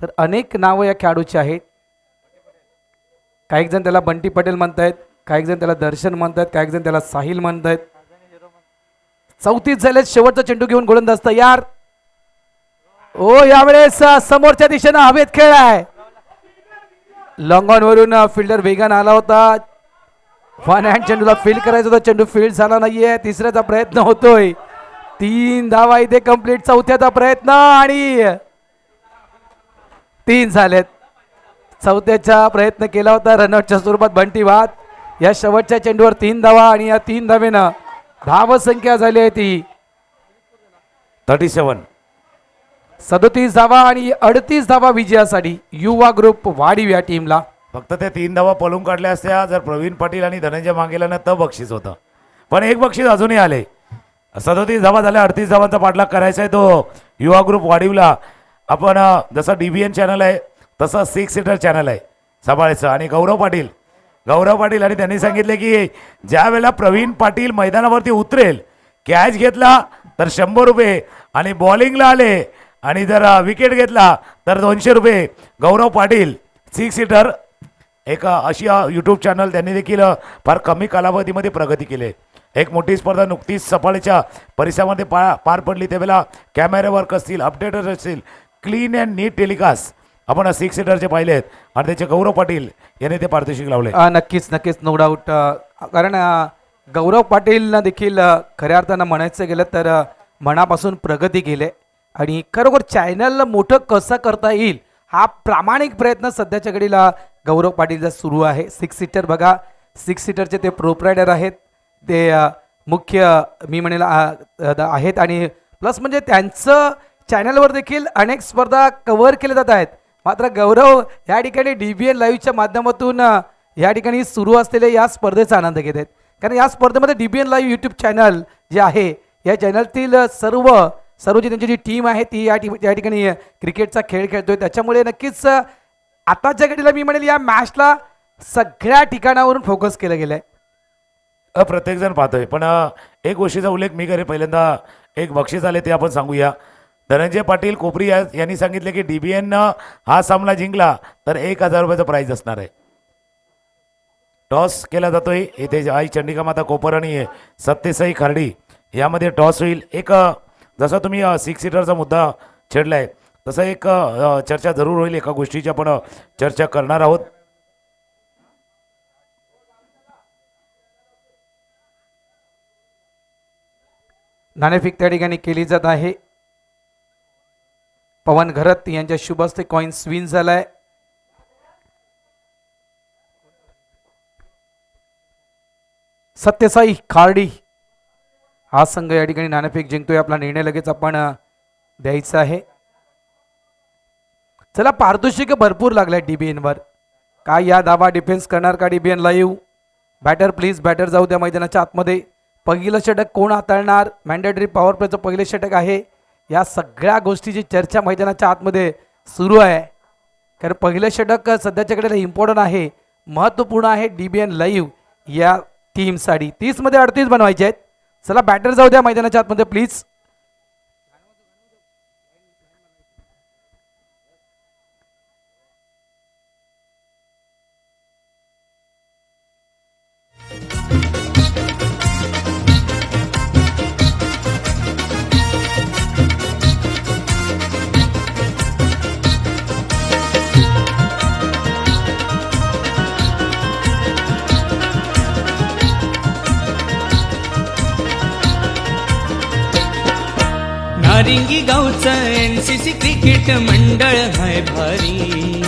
तर अनेक नावं या खेळाडूची आहेत. काही जण त्याला बंटी पटेल म्हणतायत, काही जण त्याला दर्शन म्हणतात, काही जण त्याला साहिल म्हणतायत. 34 झाले. शेवटचा चेंडू घेऊन गोलंदाज तयार. ओ यावेळेस समोरच्या दिशेनं हवेत खेळ आहे. लॉंग ऑन वरून फिल्डर वेगानं आला होता. वन हँड चेंडूला फील्ड करायचं होतं. चेंडू फील्ड झाला नाहीये. तिसऱ्याचा प्रयत्न होतोय. 3 धावा इथे कंप्लीट. चौथ्याचा प्रयत्न आणि 3 झालेत. चौथ्याचा प्रयत्न केला होता रनआउटच्या स्वरूपात बंटी वाद. या शेवटच्या चेंडूवर 3 धावा आणि या 3 धावेनं धाव संख्या झाली आहे ती 37. 37 धावा आणि 38 धावा विजयासाठी युवा ग्रुप वाढीव या टीमला. फक्त ते 3 धावा पळून काढल्या असत्या जर प्रवीण पाटील आणि धनंजय मांगेला ना तर बक्षीस होतं. पण एक बक्षीस अजूनही आले. 37 धावा झाल्या. 38 धावांचा पाठलाग करायचा आहे तो युवा ग्रुप वाढीवला. आपण जसं DBN चॅनल आहे तसं 6 सीटर चॅनल आहे सांभाळायचं. आणि गौरव पाटील आणि त्यांनी सांगितले की ज्या वेळेला प्रवीण पाटील मैदानावरती उतरेल, कॅच घेतला तर 100 रुपये आणि बॉलिंगला आले आणि जर विकेट घेतला तर 200 रुपये. गौरव पाटील 6 सीटर एक अशी यूट्यूब चॅनल त्यांनी देखील फार कमी कालावधीमध्ये प्रगती केली. एक मोठी स्पर्धा नुकतीच सफाळीच्या परिसरामध्ये पार पडली. त्यावेळेला कॅमेरा वर्क असतील, अपडेटर्स असतील, क्लीन अँड नीट टेलिकास्ट आपण 6 सीटरचे पाहिले आहेत आणि त्याचे गौरव पाटील यांनी ते पारितोषिक लावले. नक्कीच नो डाऊट. कारण गौरव पाटीलनं देखील खऱ्या अर्थानं म्हणायचं गेलं तर मनापासून प्रगती केली आणि खरोखर चॅनल मोठं कसं करता येईल हा प्रामाणिक प्रयत्न सध्याच्या घडीला गौरव पाटीलचा सुरू आहे. 6 सीटर बघा, 6 सीटरचे ते प्रोप्रायडर आहेत ते मुख्य मी म्हणेल आहेत आणि प्लस म्हणजे त्यांचं चॅनलवर देखील अनेक स्पर्धा कव्हर केल्या जात आहेत. मात्र गौरव या ठिकाणी DBN लाईव्हच्या माध्यमातून या ठिकाणी सुरू असलेल्या या स्पर्धेचा आनंद घेत आहेत. कारण या स्पर्धेमध्ये DBN लाईव्ह यूट्यूब चॅनल जे आहे या चॅनलतील सर्व जी त्यांची जी टीम आहे ती या ठिकाणी क्रिकेटचा खेळ खेळतोय. त्याच्यामुळे नक्कीच आताच्या घडीला मी म्हणेल या मॅचला सगळ्या ठिकाणावरून फोकस केलं गेलं आहे. प्रत्येक जण पाहतोय, पण एक गोष्टीचा उल्लेख मी करेन. पहिल्यांदा एक बक्षीस आले ते आपण सांगूया. धनंजय पाटील कोपरी यांनी सांगितले की DBN हा सामना जिंकला तर 1,000 रुपयाचं प्राईज असणार आहे. टॉस केला जातोय इथे. आई चंडिका माता कोपर आणि सत्यसाई खार्डी यामध्ये टॉस होईल. एक जसं तुम्ही 6 सीटरचा मुद्दा छेडलाय तसं एक चर्चा जरूर होईल. एका गोष्टीची आपण चर्चा करणार आहोत. नाणेफेक त्या ठिकाणी केली जात आहे. पवन घरत यांच्या शुभ हस्ते कॉइन्स विन झालाय. सत्यसाई खार्डी हा संघ या ठिकाणी नाणेफेक जिंकतोय. आपला निर्णय लगेच आपण द्यायचा आहे. चला, पारितोषिक भरपूर लागलाय DBN वर. काय या धावा डिफेन्स करणार का DBN live? Batter please, batter जाऊ द्या मैदानाच्या आतमध्ये. पहिलं षटक कोण हाताळणार? मॅन्डेटरी पॉवर प्लेचं पहिले षटक आहे. या सगळ्या गोष्टीची चर्चा मैदानाच्या आतमध्ये सुरू आहे. कारण पहिलं षटक सध्याच्याकडे इम्पॉर्टंट आहे, महत्त्वपूर्ण आहे DBN लाईव्ह या टीमसाठी. 30 मध्ये 38 बनवायचे आहेत. चला, बॅटर जाऊ द्या मैदानाच्या आतमध्ये प्लीज. नारिंगी गावचं NCC क्रिकेट मंडळ हाय भारी.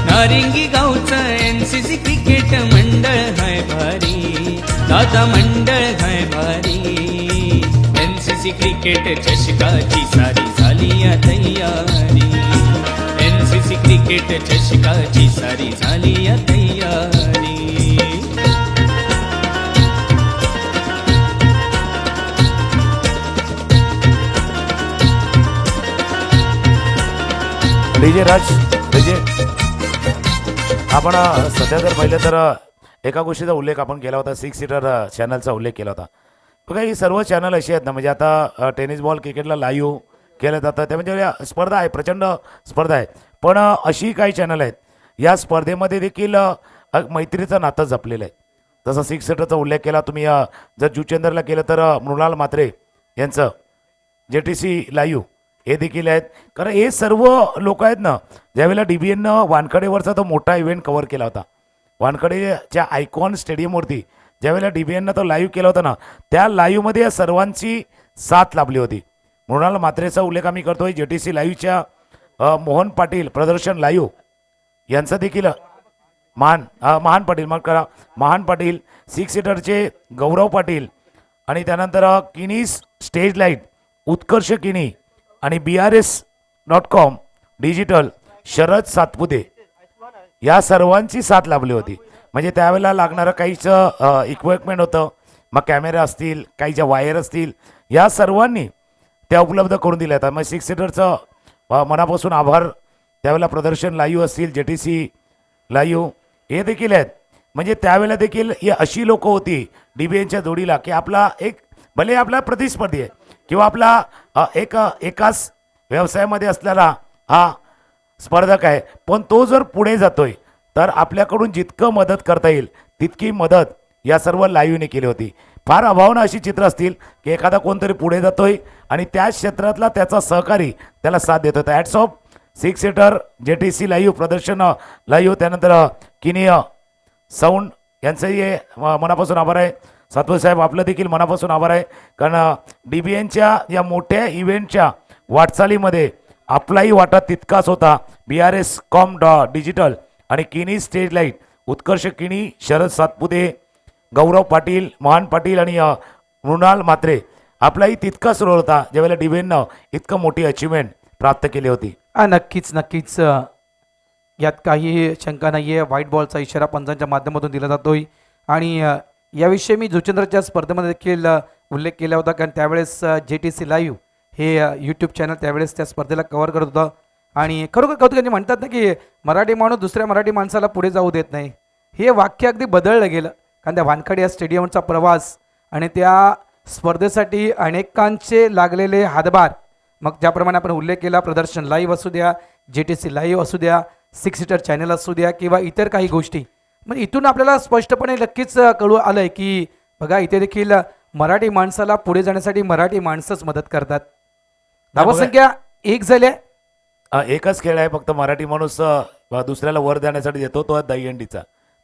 नारिंगी गावचं NCC क्रिकेट मंडळ हाय भारी. दादा मंडळ हाय भारी. NCC क्रिकेट चषकाची सारी झाली या तयारी. NCC क्रिकेट चषकाची सारी झाली या तयारी. डीजे राज डीजे आपण सध्या जर पाहिलं तर एका गोष्टीचा उल्लेख आपण केला होता. 6 सीटर चॅनलचा उल्लेख केला होता. बघा, ही सर्व चॅनल अशी आहेत ना, म्हणजे आता टेनिस बॉल क्रिकेटला लाईव्ह केलं जातं. त्या म्हणजे स्पर्धा आहे, प्रचंड स्पर्धा आहे. पण अशी काही चॅनल आहेत या स्पर्धेमध्ये देखील मैत्रीचं नातं जपलेलं आहे. जसं 6 सीटरचा उल्लेख केला तुम्ही. जर जुचेंदरला केलं तर मृणाल म्हात्रे यांचं JTC लाईव्ह हे देखील आहेत. कारण हे सर्व लोक आहेत ना, ज्यावेळेला DBN वानखडेवरचा तो मोठा इव्हेंट कव्हर केला होता, वानखडेच्या आयकॉन स्टेडियमवरती ज्यावेळेला DBN तो लाईव्ह केला होता ना, त्या लाईव्हमध्ये या सर्वांची साथ लाभली होती. मृणाल म्हात्रेचा उल्लेख आम्ही करतोय. JTC लाईव्हच्या मोहन पाटील प्रदर्शन लाईव्ह यांचं देखील महान पाटील मग करा महान पाटील, 6 सीटरचे गौरव पाटील आणि त्यानंतर किनीज स्टेज लाईट उत्कर्ष किनी आणि BRS.com डिजिटल शरद सातपुते या सर्वांची साथ लाभली होती. म्हणजे त्यावेळेला लागणारं काहीच इक्विपमेंट होतं, मग कॅमेरा असतील, काही ज्या वायर असतील, या सर्वांनी त्या उपलब्ध करून दिल्या आहेत. मग 6 सीटरचं मनापासून आभार. त्यावेळेला प्रदर्शन लाईव्ह असतील, JTC लाईव्ह हे देखील आहेत. म्हणजे त्यावेळेला देखील ही अशी लोक होती DBNच्या जोडीला की आपला एक भले आपला प्रतिस्पर्धी आहे किंवा आपला एकाच व्यवसायामध्ये असलेला हा स्पर्धक आहे, पण तो जर पुढे जातोय तर आपल्याकडून जितकं मदत करता येईल तितकी मदत या सर्व लाईव्हने केली होती. फार अभावना अशी चित्र असतील की एखादा कोणतरी पुढे जातोय आणि त्या क्षेत्रातला त्याचा सहकारी त्याला साथ देत होता. ॲट्स ऑफ 6 सीटर JTC लाईव्ह प्रदर्शन लाईव्ह, त्यानंतर किनी साऊंड यांचंही मनापासून आभार आहे. सातपुते साहेब आपलं देखील मनापासून आभार आहे. कारण DBNच्या या मोठ्या इव्हेंटच्या वाटचालीमध्ये आपलाही वाटा तितकाच होता. BRS.com डिजिटल आणि किनी स्टेज लाईट उत्कर्ष किनी शरद सातपुते गौरव पाटील, मोहन पाटील आणि मृणाल म्हात्रे आपलाही तितकाच रोल होता ज्यावेळेला डिबेननं इतकं मोठी अचिव्हमेंट प्राप्त केली होती. नक्कीच यात काही शंका नाही आहे. व्हाईट बॉलचा इशारा पंचांच्या माध्यमातून दिला जातोय आणि याविषयी मी जुचंद्रच्या स्पर्धेमध्ये देखील उल्लेख केला होता, कारण त्यावेळेस JTC लाईव्ह हे यूट्यूब चॅनल त्यावेळेस त्या स्पर्धेला कव्हर करत होतं आणि खरोखर कौतुकाने म्हणतात ना की मराठी माणूस दुसऱ्या मराठी माणसाला पुढे जाऊ देत नाही. हे वाक्य अगदी बदललं गेलं, कारण त्या वानखडे या स्टेडियमचा प्रवास आणि त्या स्पर्धेसाठी अनेकांचे लागलेले हातभार, मग ज्याप्रमाणे आपण उल्लेख केला प्रदर्शन लाईव्ह असू द्या, JTC लाईव्ह असू द्या, 6 सीटर चॅनल असू द्या किंवा इतर काही गोष्टी, मग इथून आपल्याला स्पष्टपणे नक्कीच कळू आलं आहे की बघा इथे देखील मराठी माणसाला पुढे जाण्यासाठी मराठी माणसंच मदत करतात. धावसंख्या 1 झाल्या. एकच खेळ आहे फक्त मराठी माणूस दुसऱ्याला वर देण्यासाठी देतो, तो दहीहंडीचा.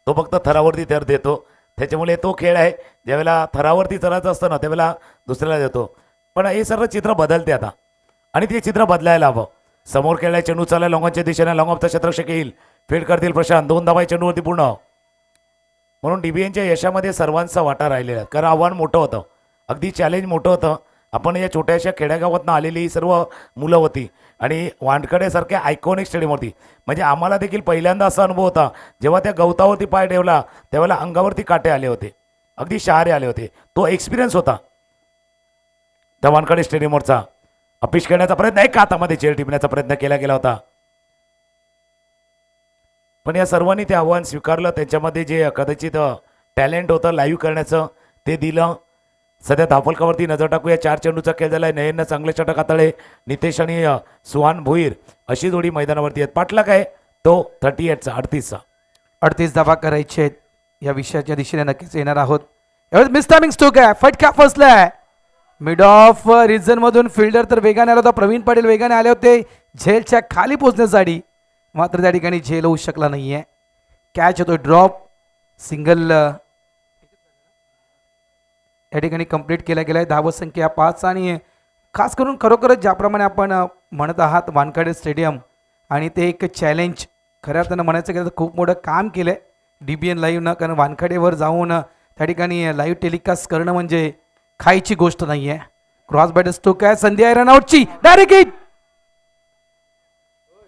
तो फक्त थरावरती तर देतो, त्याच्यामुळे तो खेळ आहे. ज्यावेळेला थरावरती चढायचं असतं ना त्यावेळेला दुसऱ्याला देतो. पण हे सर्व चित्र बदलते आता आणि ते चित्र बदलायला हवं. समोर खेळाय चेंडू चालला लॉंगॉनच्या दिशेने, लॉंगॉनचा क्षेत्ररक्षक येईल, फीड करतील प्रशांत, 2 धावा चेंडूवरती पूर्ण. म्हणून DBNच्या यशामध्ये सर्वांचा वाटा राहिलेला, कारण आव्हान मोठं होतं, अगदी चॅलेंज मोठं होतं. आपण या छोट्याशा खेड्यागावातनं आलेली ही सर्व मुलं होती आणि वानखडेसारख्या आयकॉनिक स्टेडियम होती. म्हणजे आम्हाला देखील पहिल्यांदा असा अनुभव होता जेव्हा त्या गवतावरती पाय ठेवला त्यावेळेला अंगावरती काटे आले होते, अगदी शहारे आले होते. तो एक्सपिरियन्स होता त्या वानखडे स्टेडियमवरचा. अपिश खेळण्याचा प्रयत्न, एक हातामध्ये चेर टिपण्याचा प्रयत्न केला गेला होता, पण या सर्वांनी ते आव्हान स्वीकारलं. त्यांच्यामध्ये जे कदाचित टॅलेंट होतं लाईव्ह करण्याचं ते दिलं. सध्या धावफलकावरती नजर टाकूया. 4 चेंडूचा खेळ झाला आहे. नयननं चांगले षटक हाताळले. नितेश आणि सुहान भोईर अशी जोडी मैदानावरती आहेत. पाटला काय तो 38चा 38 धावा करायचे आहेत. या विषयाच्या दिशेने नक्कीच येणार आहोत. एवढं मिसटायमिंग स्ट्रोक आहे, फटका फसलाय. मिड ऑफ रिजन मधून फिल्डर तर वेगाने आला होता, प्रवीण पाटील वेगाने आले होते झेलच्या खाली पोहोचण्यासाठी, मात्र त्या ठिकाणी झेल होऊ शकला नाहीये. कॅच होतो, ड्रॉप सिंगल या ठिकाणी कंप्लीट केला गेला आहे. धावसंख्या 5 आणि खास करून खरोखरच ज्याप्रमाणे आपण म्हणत आहात वानखडे स्टेडियम आणि ते एक चॅलेंज खऱ्या अर्थानं म्हणायचं गेलं तर खूप मोठं काम केलं आहे DBN लाईव्हनं, कारण वानखडेवर जाऊन त्या ठिकाणी लाईव्ह टेलिकास्ट करणं म्हणजे खायची गोष्ट नाही आहे. क्रॉस बॅट स्ट्रोक आहे, संधी आहे रनआउटची, डायरेक्ट हिट.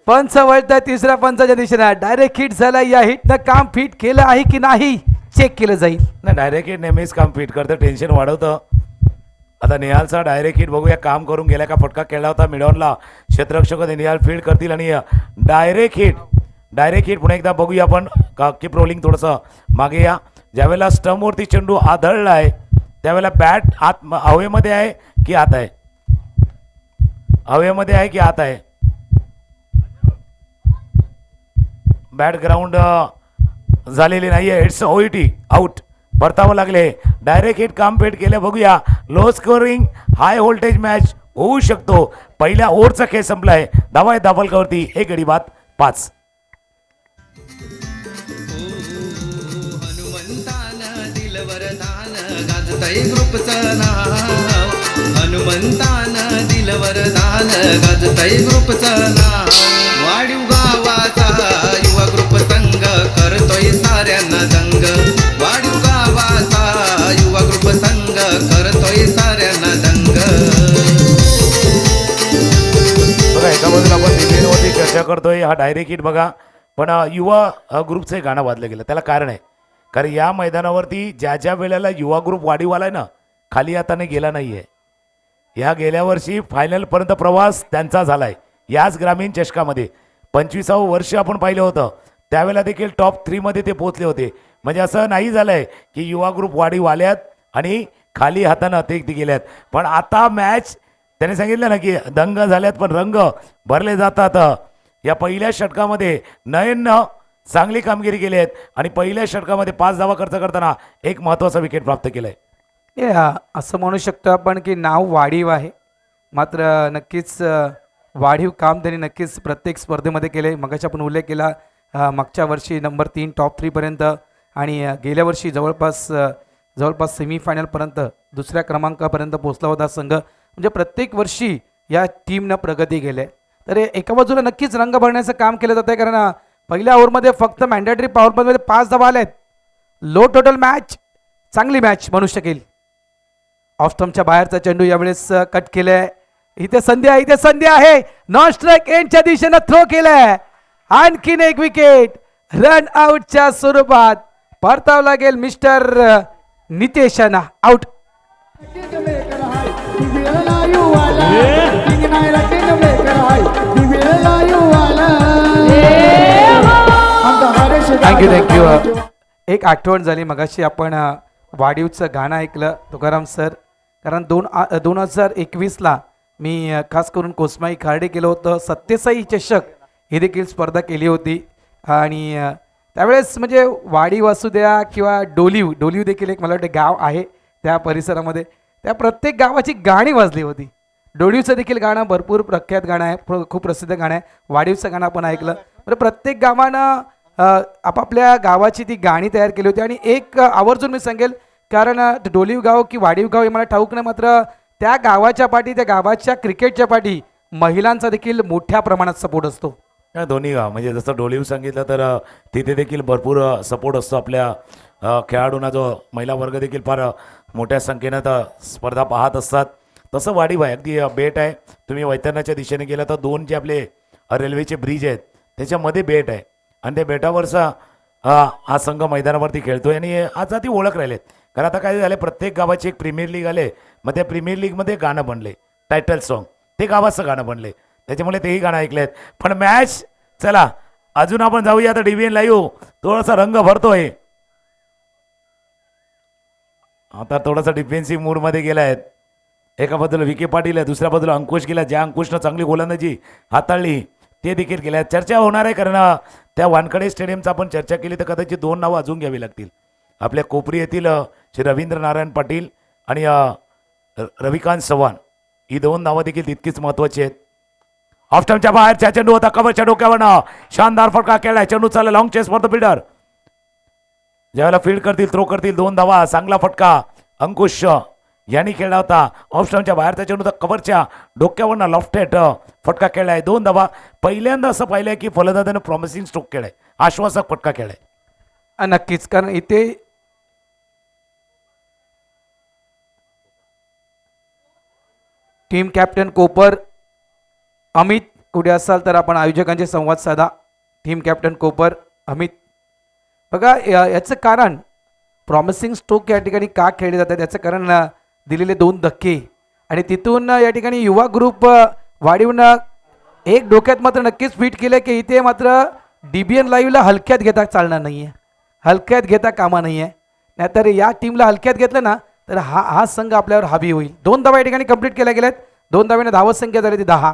पंच वळताय तिसऱ्या पंचाच्या दिशेने, डायरेक्ट हिट झाला. या हिटनं काम फिट केलं आहे की नाही चेक केलं जाईल. नाही, डायरेक्ट हिट नेहमीच काम फिट करतं, टेन्शन वाढवतं. आता निहालचा डायरेक्ट हिट बघूया, काम करून गेला का. फटका खेळला होता मिडॉनला, क्षेत्ररक्षक निहाल फील्ड करतील आणि डायरेक्ट हिट पुन्हा एकदा बघूया आपण. कीप रोलिंग थोडंसं मागे या. ज्यावेळेला स्टंपवरती चेंडू आदळला आहे त्यावेळेला बॅट हवेमध्ये आहे की आत आहे, हवेमध्ये आहे की आत आहे. बॅट ग्राउंड झालेली नाहीये. इट्स OET आउट, परतावं लागले. डायरेक्ट हिट काम पेट केलं. बघूया, low scoring high voltage match होऊ शकतो. पहिल्या ओव्हरचा खेळ संपलाय. धावा आहे धावफलकावरती 1 गडी बाद 5. हनुमंतानं दिलं वरदान गाजतय ग्रुपचं नाव, हनुमंतानं दिलं वरदान गाजतय ग्रुपचं नाव. वाढीव गावाचा युवा ग्रुप संघ करतोय साऱ्यांना दंग, वाढीव गावाचा युवा ग्रुप संघ करतोय साऱ्यांना दंग. बघा, एका बाजूला आपण DBNवरती चर्चा करतोय, हा डायरेक्ट हिट बघा, पण युवा ग्रुपचं एक गाणं वाजलं गेलं. त्याला कारण आहे, कारण या मैदानावरती ज्या वेळेला युवा ग्रुप वाढीव आलाय ना, खाली हाताने गेला नाहीये. या गेल्या वर्षी फायनलपर्यंत प्रवास त्यांचा झालाय. याच ग्रामीण चषकामध्ये 25वं वर्ष आपण पाहिलं होतं, त्यावेळेला देखील टॉप 3 मध्ये ते पोहोचले होते. म्हणजे असं नाही झालंय की युवा ग्रुप वाढीव आल्यात आणि खाली हातानं ते गेल्यात. पण आता मॅच त्याने सांगितलं ना की दंग झाल्यात पण रंग भरले जातात. या पहिल्या षटकामध्ये नयननं चांगली कामगिरी केली आहे आणि पहिल्या षटकामध्ये 5 धावा खर्च करताना एक महत्त्वाचा विकेट प्राप्त केलाय. असं म्हणू शकतो आपण की नाव वाढीव आहे, मात्र नक्कीच वाढीव काम त्यांनी नक्कीच प्रत्येक स्पर्धेमध्ये केले. मगाशी आपण उल्लेख केला मागच्या वर्षी नंबर 3 टॉप 3 पर्यंत आणि गेल्या वर्षी जवळपास सेमीफायनलपर्यंत 2ऱ्या क्रमांकापर्यंत पोहोचला होता संघ. म्हणजे प्रत्येक वर्षी या टीमनं प्रगती केली आहे. तर एका बाजूला नक्कीच रंग भरण्याचं काम केलं जातं आहे, कारण पहिल्या ओव्हरमध्ये फक्त मॅन्डेटरी पॉवर प्लेमध्ये 5 धावा आल्या आहेत. लो टोटल मॅच चांगली मॅच बनू शकेल. ऑफ स्टंपच्या बाहेरचा चेंडू यावेळेस कट केलाय. इथे संधी आहे. नॉन स्ट्राईक एंडच्या दिशेनं थ्रो केलाय. आणखीन एक विकेट रन आउटच्या स्वरूपात परतावं लागेल मिस्टर नितेशांना. आउट. थँक्यू. एक आठवण झाली मगाशी आपण वाढीवचं गाणं ऐकलं तुकाराम सर. कारण 2021ला मी खास करून कोसमाई खार्डे केलं होतं. सत्यसाई चषक ही देखील स्पर्धा केली होती आणि त्यावेळेस म्हणजे वाडीव असू द्या किंवा डोलीव देखील एक मला वाटतं गाव आहे त्या परिसरामध्ये. त्या प्रत्येक गावाची गाणी वाजली होती. डोलीवचं देखील गाणं भरपूर प्रख्यात गाणं आहे, खूप प्रसिद्ध गाणं आहे. वाडीवचं गाणं आपण ऐकलं. तर प्रत्येक गावानं आपापल्या गावाची ती गाणी तयार केली होती. आणि एक आवर्जून मी सांगेल, कारण डोलीव गाव की वाडीव गाव हे मला ठाऊक नाही, मात्र त्या गावाच्या पाठी, त्या गावाच्या क्रिकेटच्या पाठी महिलांचा देखील मोठ्या प्रमाणात सपोर्ट असतो. दोन्ही गाव म्हणजे जसं डोलीव सांगितलं तर तिथे देखील भरपूर सपोर्ट असतो आपल्या खेळाडूंना. जो महिला वर्ग देखील फार मोठ्या संख्येनं तर स्पर्धा पाहत असतात. तसं वाडीव आहे, अगदी बेट आहे. तुम्ही वैतरणाच्या दिशेने गेला तर 2 जे आपले रेल्वेचे ब्रिज आहेत त्याच्यामध्ये बेट आहे आणि त्या बेटावरचा हा संघ मैदानावरती खेळतोय आणि आज ती ओळख राहिलेत. कारण आता काय झालं, प्रत्येक गावाची एक प्रीमियर लीग आले, मग त्या प्रीमियर लीगमध्ये गाणं बनले, टायटल सॉन्ग ते गावाचं गाणं बनले, त्याच्यामुळे तेही गाणं ऐकलेत. पण मॅच चला अजून आपण जाऊया. आता DBN लाईव्ह थोडासा रंग भरतोय. आता थोडासा डिफेन्सिव्ह मूडमध्ये गेला आहेत. एका बाजूला विखे पाटील आहे, दुसऱ्या बाजूला अंकुश गेला. ज्या अंकुशनं चांगली गोलंदाजी हाताळली ते देखील केल्या. चर्चा होणार आहे, कारण त्या वानखडे स्टेडियमचा आपण चर्चा केली तर कदाचित 2 नावं अजून घ्यावी लागतील. आपल्या कोपरी येथील श्री रवींद्र नारायण पाटील आणि रविकांत चव्हाण ही 2 नावं देखील तितकीच महत्त्वाची आहेत. ऑफ स्टंपच्या बाहेरच्या चेंडू होता कव्हरच्या डोक्यावरनं शानदार फटका केलाय. चेंडू चालला long chase for the fielder. ज्यावेळेला फील्ड करतील, थ्रो करतील, 2 धावा. चांगला फटका अंकुश यांनी खेळला होता. ऑफ स्टंपच्या बाहेरचा चेंडू होता कव्हरच्या डोक्यावरनं लॉफ्टेड फटका केलाय. 2 धावा. पहिल्यांदा असं पाहिलंय की फलंदाजाने प्रॉमिसिंग स्ट्रोक केलाय, आश्वासक फटका केलाय. नक्कीच, कारण इथे टीम कॅप्टन कोपर अमित कुठे असाल तर आपण आयोजकांचे संवाद साधा. टीम कॅप्टन कोपर अमित, बघा याचं कारण प्रॉमिसिंग स्ट्रोक या ठिकाणी का खेळले जातात याचं कारण दिलेले 2 धक्के आणि तिथून या ठिकाणी युवा ग्रुप वाढीवनं एक डोक्यात मात्र नक्कीच फिट केलं की इथे मात्र DBN लाईव्हला हलक्यात घेता चालणार नाही आहे, हलक्यात घेता कामा नाही आहे. नाहीतर या टीमला हलक्यात घेतलं ना तर हा संघ आपल्यावर हावी होईल. 2 धावा या ठिकाणी कंप्लीट केल्या गेल्यात. 2 धाव्याने धावत संख्या झाली ती 10.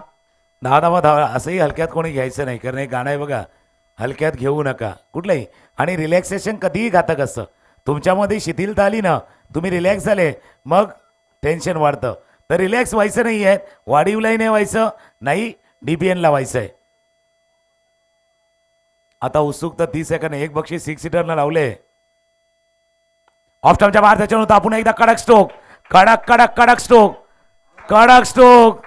10 धावा. असंही हलक्यात कोणी घ्यायचं नाही, कारण हे गाणं आहे बघा, हलक्यात घेऊ नका कुठलंही. आणि रिलॅक्सेशन कधीही घातक असतं. तुमच्यामध्ये शिथिलता आली ना, तुम्ही रिलॅक्स झाले, मग टेन्शन वाढतं. तर रिलॅक्स व्हायचं नाही आहे. वाढीवलाही नाही व्हायचं, नाही DBNला व्हायचं आहे. आता उत्सुकता 30 सेकंद. एक बक्षीस 6 सीटरला लावले. ऑफ स्टंपच्या बाहेर त्याच्यावर होता. पुन्हा एकदा कडक स्ट्रोक, कडक स्ट्रोक.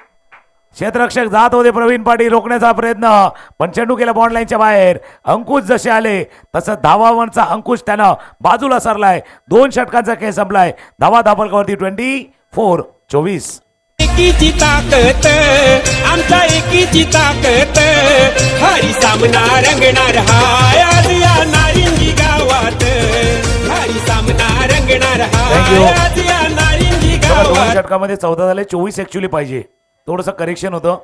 क्षेत्ररक्षक जात होते प्रवीण पाटील, रोखण्याचा प्रयत्न, पण चेंडू गेला बॉन्ड लाईनच्या बाहेर. अंकुश जसे आले तसं धावावरचा अंकुश त्यानं बाजूला सरलाय. 2 षटकांचा खेळ संपलाय. धावा धापलकावरती 24-24. एकीची ताकद, आमच्या एकीची ताकद, हरी सामना रंगणार हाय आज या नारिंगी गावात, हरी सामना रंगणार हाय आज या नारिंगी 2 गावात. षटकामध्ये 14 झाले, 24 ऍक्च्युली पाहिजे. थोडंसं करेक्शन होतं,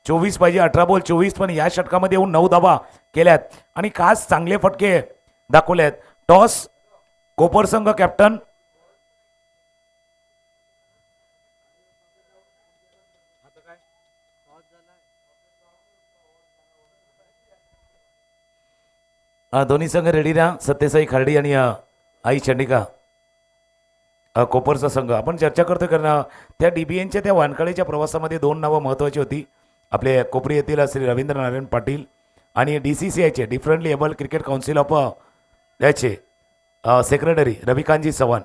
24 पाहिजे, 18 बॉल 24. पण या षटकामध्ये येऊन 9 धावा केल्यात आणि खास चांगले फटके दाखवलेत. टॉस कोपर संघ कॅप्टन दोन्ही संघ रेडी ना. सत्यसाई खार्डी आणि आई चंडिका कोपरचा संघ. आपण चर्चा करतो कारण त्या DBNच्या त्या वानखडेच्या प्रवासामध्ये 2 नावं महत्त्वाची होती. आपले कोपरी येथील श्री रवींद्र नारायण पाटील आणि DCCIचे differently able cricket council of याचे सेक्रेटरी रविकांतजी चव्हाण.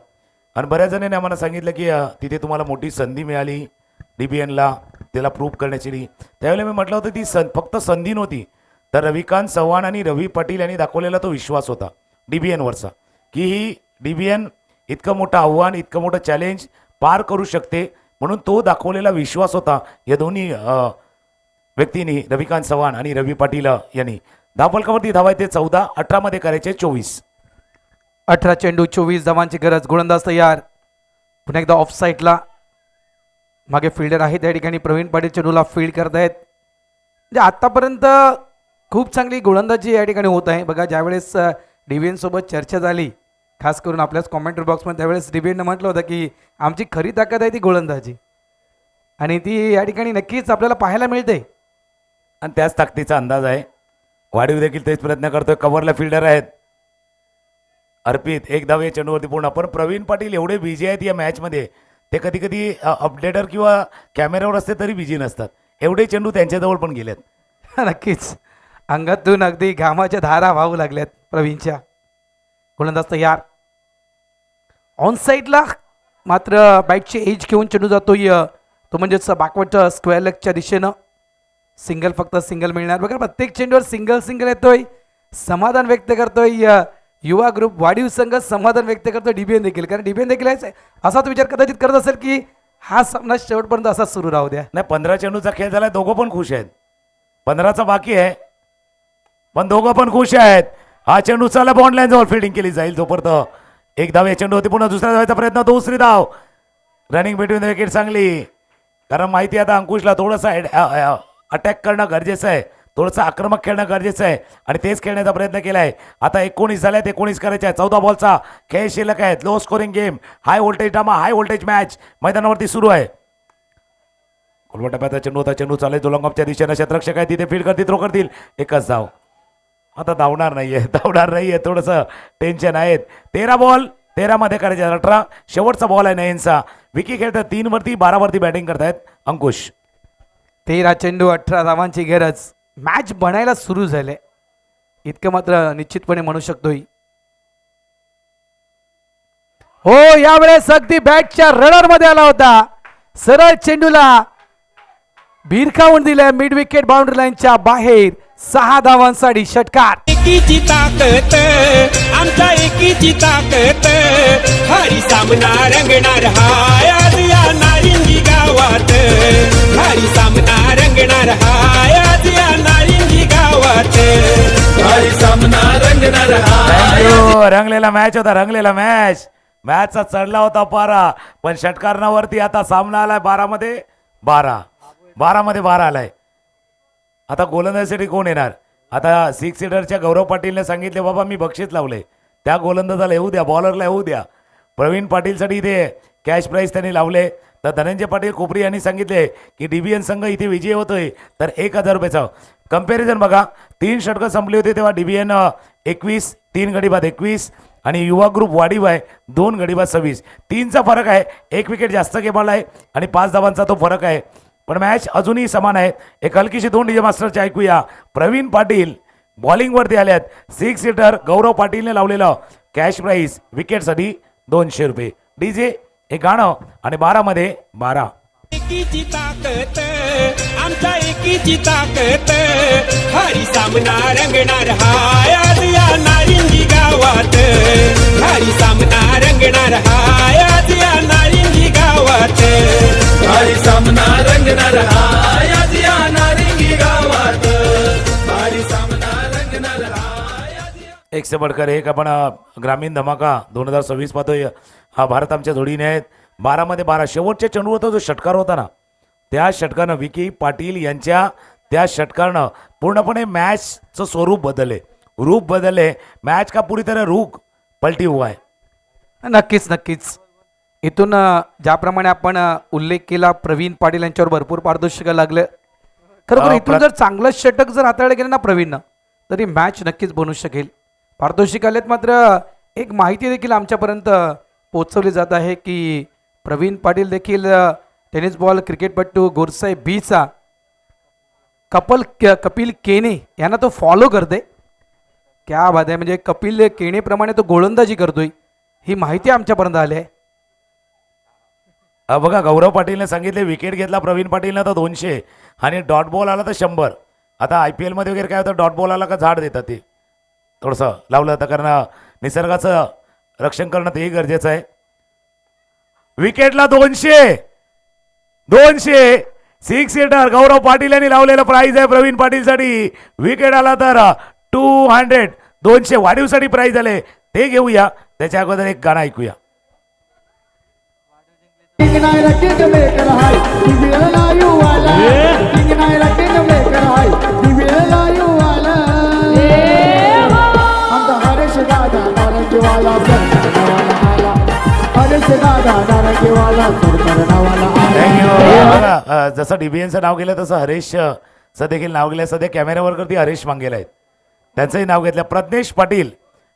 आणि बऱ्याच जणांनी आम्हाला सांगितलं की तिथे तुम्हाला मोठी संधी मिळाली DBNला त्याला प्रूव्ह करण्याची. त्यावेळेला मी म्हटलं होतं ती फक्त संधी नव्हती, तर रविकांत चव्हाण आणि रवी पाटील यांनी दाखवलेला तो विश्वास होता DBNवरचा की ही DBN इतकं मोठं आव्हान, इतकं मोठं चॅलेंज पार करू शकते, म्हणून तो दाखवलेला विश्वास होता या दोन्ही व्यक्तींनी, रविकांत चव्हाण आणि रवी पाटील यांनी. धावफलकावरती धावा ते 14, 18 मध्ये करायचे 24. 18 चेंडू 24 धावांची गरज. गोलंदाज तयार. पुन्हा एकदा ऑफ साईडला मागे फिल्डर आहे त्या ठिकाणी प्रवीण पाटील चेंडूला फील्ड करत आहेत. म्हणजे आतापर्यंत खूप चांगली गोलंदाजी या ठिकाणी होत आहे. बघा, ज्यावेळेस DVN सोबत चर्चा झाली, खास करून आपल्याच कॉमेंट्री बॉक्समध्ये, त्यावेळेस DVN म्हटलं होतं की आमची खरी ताकद आहे ती गोलंदाजी, आणि ती या ठिकाणी नक्कीच आपल्याला पाहायला मिळते. आणि त्याच ताकदीचा अंदाज आहे. वाढीव देखील तेच प्रयत्न करतोय. कव्हरला फिल्डर आहेत अर्पित. एक धाव या चेंडूवरती पूर्ण. पण प्रवीण पाटील एवढे बिझी आहेत या मॅचमध्ये, ते कधी कधी अपडेटर किंवा कॅमेऱ्यावर असते तरी बिझी नसतात. एवढे चेंडू त्यांच्याजवळ पण गेलेत. नक्कीच अंगातून अगदी घामाच्या धारा वाहू लागल्यात प्रवीणच्या. गोलंदाज तयार. ऑन साईडला मात्र बॅटची एज घेऊन चेंडू जातोय, तो म्हणजेच बॅकवर्ड स्क्वेअर लेगच्या दिशेनं. सिंगल, फक्त सिंगल मिळणार. बघा, प्रत्येक चेंडूवर सिंगल सिंगल येतोय. समाधान व्यक्त करतोय युवा ग्रुप वाढीव संघ, समाधान व्यक्त करतोय DBN देखील. कारण DBN देखील असाच विचार कदाचित करत असेल की हा सामना शेवटपर्यंत असाच सुरू राहू द्या. नाही, 15 चेंडूचा खेळ झाला, दोघं पण खुश आहेत. 15चा बाकी आहे, पण दोघं पण खुश आहेत. हा चेंडू चला बॉन्ड लाईन जवळ फिल्डिंग केली जाईल. तोपर्यंत एक धाव या चेंडू होती. पुन्हा दुसऱ्या धावाचा प्रयत्न, दुसरी धाव. रनिंग बिटवीन द विकेट चांगली. कारण माहिती आता अंकुशला थोडंसं अटॅक करणं गरजेचं आहे, थोडंसं आक्रमक खेळणं गरजेचं आहे, आणि तेच खेळण्याचा प्रयत्न केला आहे. आता 19 झाल्यात, 19 करायचे आहे. 14 बॉलचा खेळ शिल्लक आहेत. Low scoring game, high voltage drama, high voltage match मैदानावरती सुरू आहे. खोलवा टप्प्याचा चेंडू होता. चेंडू चालेल दुलंगमच्या दिशेनं. क्षेत्ररक्षक आहे तिथे, फील्ड करतील, थ्रो करतील. एकच धाव. आता धावणार नाहीये, थोडंसं टेन्शन आहेत. 13 बॉल 13 मध्ये करायचे. 18 शेवटचा बॉल आहे नयनचा. विकी खेळतात 3 वरती, 12 वरती बॅटिंग करतायत अंकुश. 13 चेंडू 18 धावांची गरज. मॅच बनायला सुरू झाले, इतकं मात्र निश्चितपणे म्हणू शकतोय. हो, यावेळेस अगदी बॅटच्या रडर मध्ये आला होता. सरळ चेंडूला भिरकावून दिलाय मिड विकेट बाउंड्री लाईनच्या बाहेर. 6 धावांसाठी षटकार. एकीची ताकद, आमच्या एकीची ताकद, हरी सामना रंगणार हाय आज या नारिंगी गावात. हरी सामना रंगणार हाय आज या नारिंगी गावात. हरी सामना रंगणार हाय. रंगलेला मॅच होता, रंगलेला मॅच. मॅचचा चढला होता पारा, पण षटकारणावरती आता सामना आलाय 12 मध्ये 12. 12 मध्ये 12 आलाय. आता गोलंदाजीसाठी कोण येणार? आता 6 सीटरच्या गौरव पाटीलने सांगितले, बाबा मी बक्षीस लावले, त्या गोलंदाजाला येऊ द्या, बॉलरला येऊ द्या. प्रवीण पाटीलसाठी इथे कॅश प्राईज त्यांनी लावले. तर धनंजय पाटील कोपरी यांनी सांगितले की DBN संघ इथे विजयी होतोय तर 1000 रुपयाचा. कंपॅरिझन बघा, 3 षटकं संपली होती तेव्हा DBN 21, 3 गडी बाद 21, आणि युवा ग्रुप वाढीव आहे 2 गडी बाद 26. 3चा फरक आहे. 1 विकेट जास्त गेमाला आहे आणि 5 धावांचा तो फरक आहे. पण मॅच अजूनही समान आहे. एक हलकीशी 2 DJ मास्टरची ऐकूया. प्रवीण पाटील बॉलिंगवरती आल्यात. 6 सीटर गौरव पाटीलने लावलेलं कॅश प्राईज विकेटसाठी 200 रुपये. DJ हे गाणं, आणि 12 मध्ये 12. एकीची ताकद, आमच्या एकीची ताकद, हरी सामना रंगणार हाय आज या नारिंगी गावात. हरी सामना रंगणार हाय आज या नारिंगी गावात. हरी सामना रंगणार हाय आज या नारिंगी गावात. हरी सामना रंगणार हाय आज या. एक से बढ़कर एक आपण ग्रामीण धमाका 2026 पाहतोय. हा भारत आमच्या जोडीने आहेत. 12 मध्ये 12. शेवटच्या चेंडूवरचा जो षटकार होता ना, त्या षटकानं विकी पाटील यांच्या त्या षटकानं पूर्णपणे मॅचचं स्वरूप बदलले, रूप बदलले. मॅच का पूरी तरह रुख पलटी हुआ है. नक्कीच नक्कीच. इथून ज्याप्रमाणे आपण उल्लेख केला, प्रवीण पाटील यांच्यावर भरपूर पारितोषिक लागले. खरोखर इथून जर चांगलं षटक जर हाताळलं गेलं ना प्रवीणनं, तरी मॅच नक्कीच बनू शकेल. पारितोषिक आलेत. मात्र एक माहिती देखील आमच्यापर्यंत पोहोचवली जात आहे की प्रवीण पाटील देखील टेनिस बॉल क्रिकेटपट्टू गोरसाई बीचा कपिल केने यांना तो फॉलो करते. क्या बात आहे. म्हणजे कपिल केनेप्रमाणे तो गोलंदाजी करतोय, ही माहिती आमच्यापर्यंत आली आहे. बघा, गौरव पाटीलने सांगितले विकेट घेतला प्रवीण पाटीलनं तर 200, आणि डॉट बॉल आला तर 100. आता IPL मध्ये वगैरे काय होतं, डॉट बॉल आला का झाड देतात. ते थोडंसं लावलं तर, कारण निसर्गाचं रक्षण करणं तेही गरजेचं आहे. विकेटला 200 सिक्स हिटर गौरव पाटील यांनी लावलेलं प्राइज आहे प्रवीण पाटील साठी. विकेट आला तर 200 200 वाढीवसाठी प्राइज आले ते घेऊया. त्याच्या अगोदर एक गाणं ऐकूया. किंग नायरा किंग मेकर हाय डीबीएल लाईव्ह वाला किंग नायरा किंग मेकर हाय डीबीएल लाईव्ह वाला आमचा हरेश दादा नारंगीवाला सरकारवाला हरेश दादा नारंगीवाला सरकारवाला थँक्यू. जसं डीबीएनचं नाव गेलं तसं हरेशचं देखील नाव गेलं. सध्या कॅमेऱ्यावर करती हरेश मांगेल आहेत, त्यांचंही नाव घेतलं. प्रज्ञेश पाटील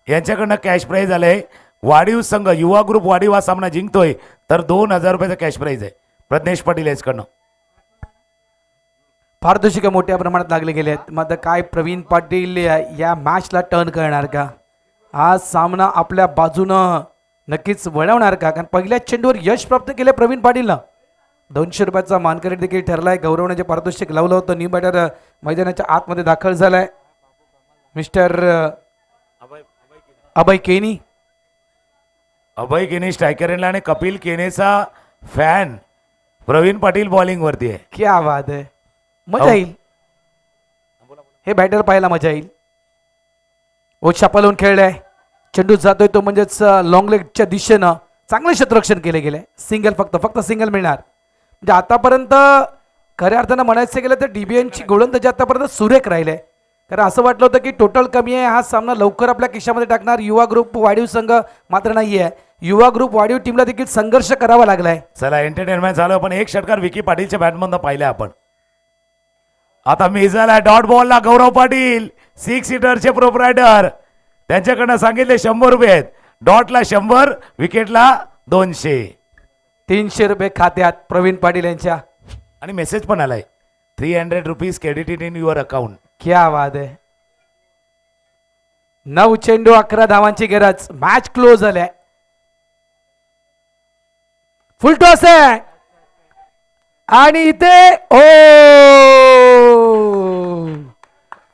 यांच्याकडनं कॅश प्राईज आलंय. वाढीव संघ युवा ग्रुप वाढीव हा सामना जिंकतोय तर 2000 रुपयाचा कॅश प्राईज आहे प्रज्ञेश पाटील यांच्याकडनं. पारितोषिक मोठ्या प्रमाणात लागले गेले आहेत. मात्र काय प्रवीण पाटील या मॅचला टर्न करणार का? हा सामना आपल्या बाजूनं नक्कीच वळवणार का? कारण पहिल्या चेंडूवर यश प्राप्त केले प्रवीण पाटीलनं. 200 रुपयाचा मानकरी देखील ठरलाय. गौरवण्याचे पारितोषिक लावलं होतं. न्यू बॅटर मैदानाच्या आतमध्ये दाखल झालाय मिस्टर अभय केनी. अभय केने स्ट्रायकर आणि कपिल केनेचा फॅन प्रवीण पाटील बॉलिंग वरती आहे. क्या बात आहे, मजा येईल हे बॅटर पाहायला, मजा येईल. ओ छापालून खेळलाय, चेंडू जातोय तो म्हणजेच लॉंग लेगच्या दिशेनं चांगलं क्षेत्ररक्षण केले गेले. सिंगल फक्त सिंगल मिळणार. म्हणजे आतापर्यंत खऱ्या अर्थानं म्हणायचं गेलं तर डीबीएनची गोलंदाजी आतापर्यंत सुरेख राहिले. कारण असं वाटलं होतं की टोटल कमी आहे, हा सामना लवकर आपल्या खिशामध्ये टाकणार युवा ग्रुप वाढीव संघ, मात्र नाही आहे. युवा ग्रुप वाढीव टीमला देखील संघर्ष करावा लागलाय. चला एंटरटेनमेंट झालं, पण एक षटकार विकी पाटीलच्या बॅटमधनं पाहिलंय आपण. आता मिझाला डॉट बॉलला गौरव पाटील 6 हिटरचे प्रोप्रायटर, त्यांच्याकडनं सांगितले 100 रुपये आहेत. डॉटला 100, विकेटला 200. 300 रुपये खात्यात प्रवीण पाटील यांच्या. आणि मेसेज पण आलाय 300 rupees credited in your account. क्या बात आहे. 9 चेंडू 11 धावांची गरज. मॅच क्लोज झाल्या. फुल टॉस आहे आणि इथे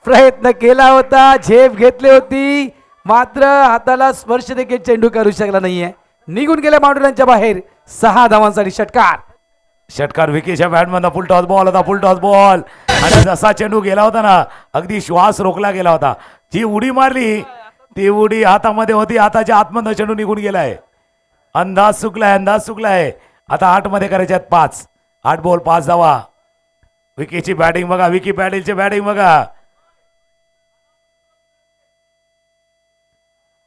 प्रयत्न केला होता, झेप घेतली होती, मात्र हाताला स्पर्श देखील चेंडू करू शकला नाहीये. निघून गेल्या बाउंड्रीच्या बाहेर. 6 धावांसाठी षटकार. षटकार विकीच्या बॅटमधनं फुल टॉस बॉल होता, फुल टॉस बॉल. आणि जसा चेंडू गेला होता ना, अगदी श्वास रोखला गेला होता. जी उडी मारली ती उडी हातामध्ये होती, हाताच्या आतमधनं चेंडू निघून गेलाय. अंदाज चुकलाय. आता 8 मध्ये करायचे आहेत 5. 8 बॉल 5 धावा. विकीची बॅटिंग बघा, विकी पॅटिलची बॅटिंग बघा.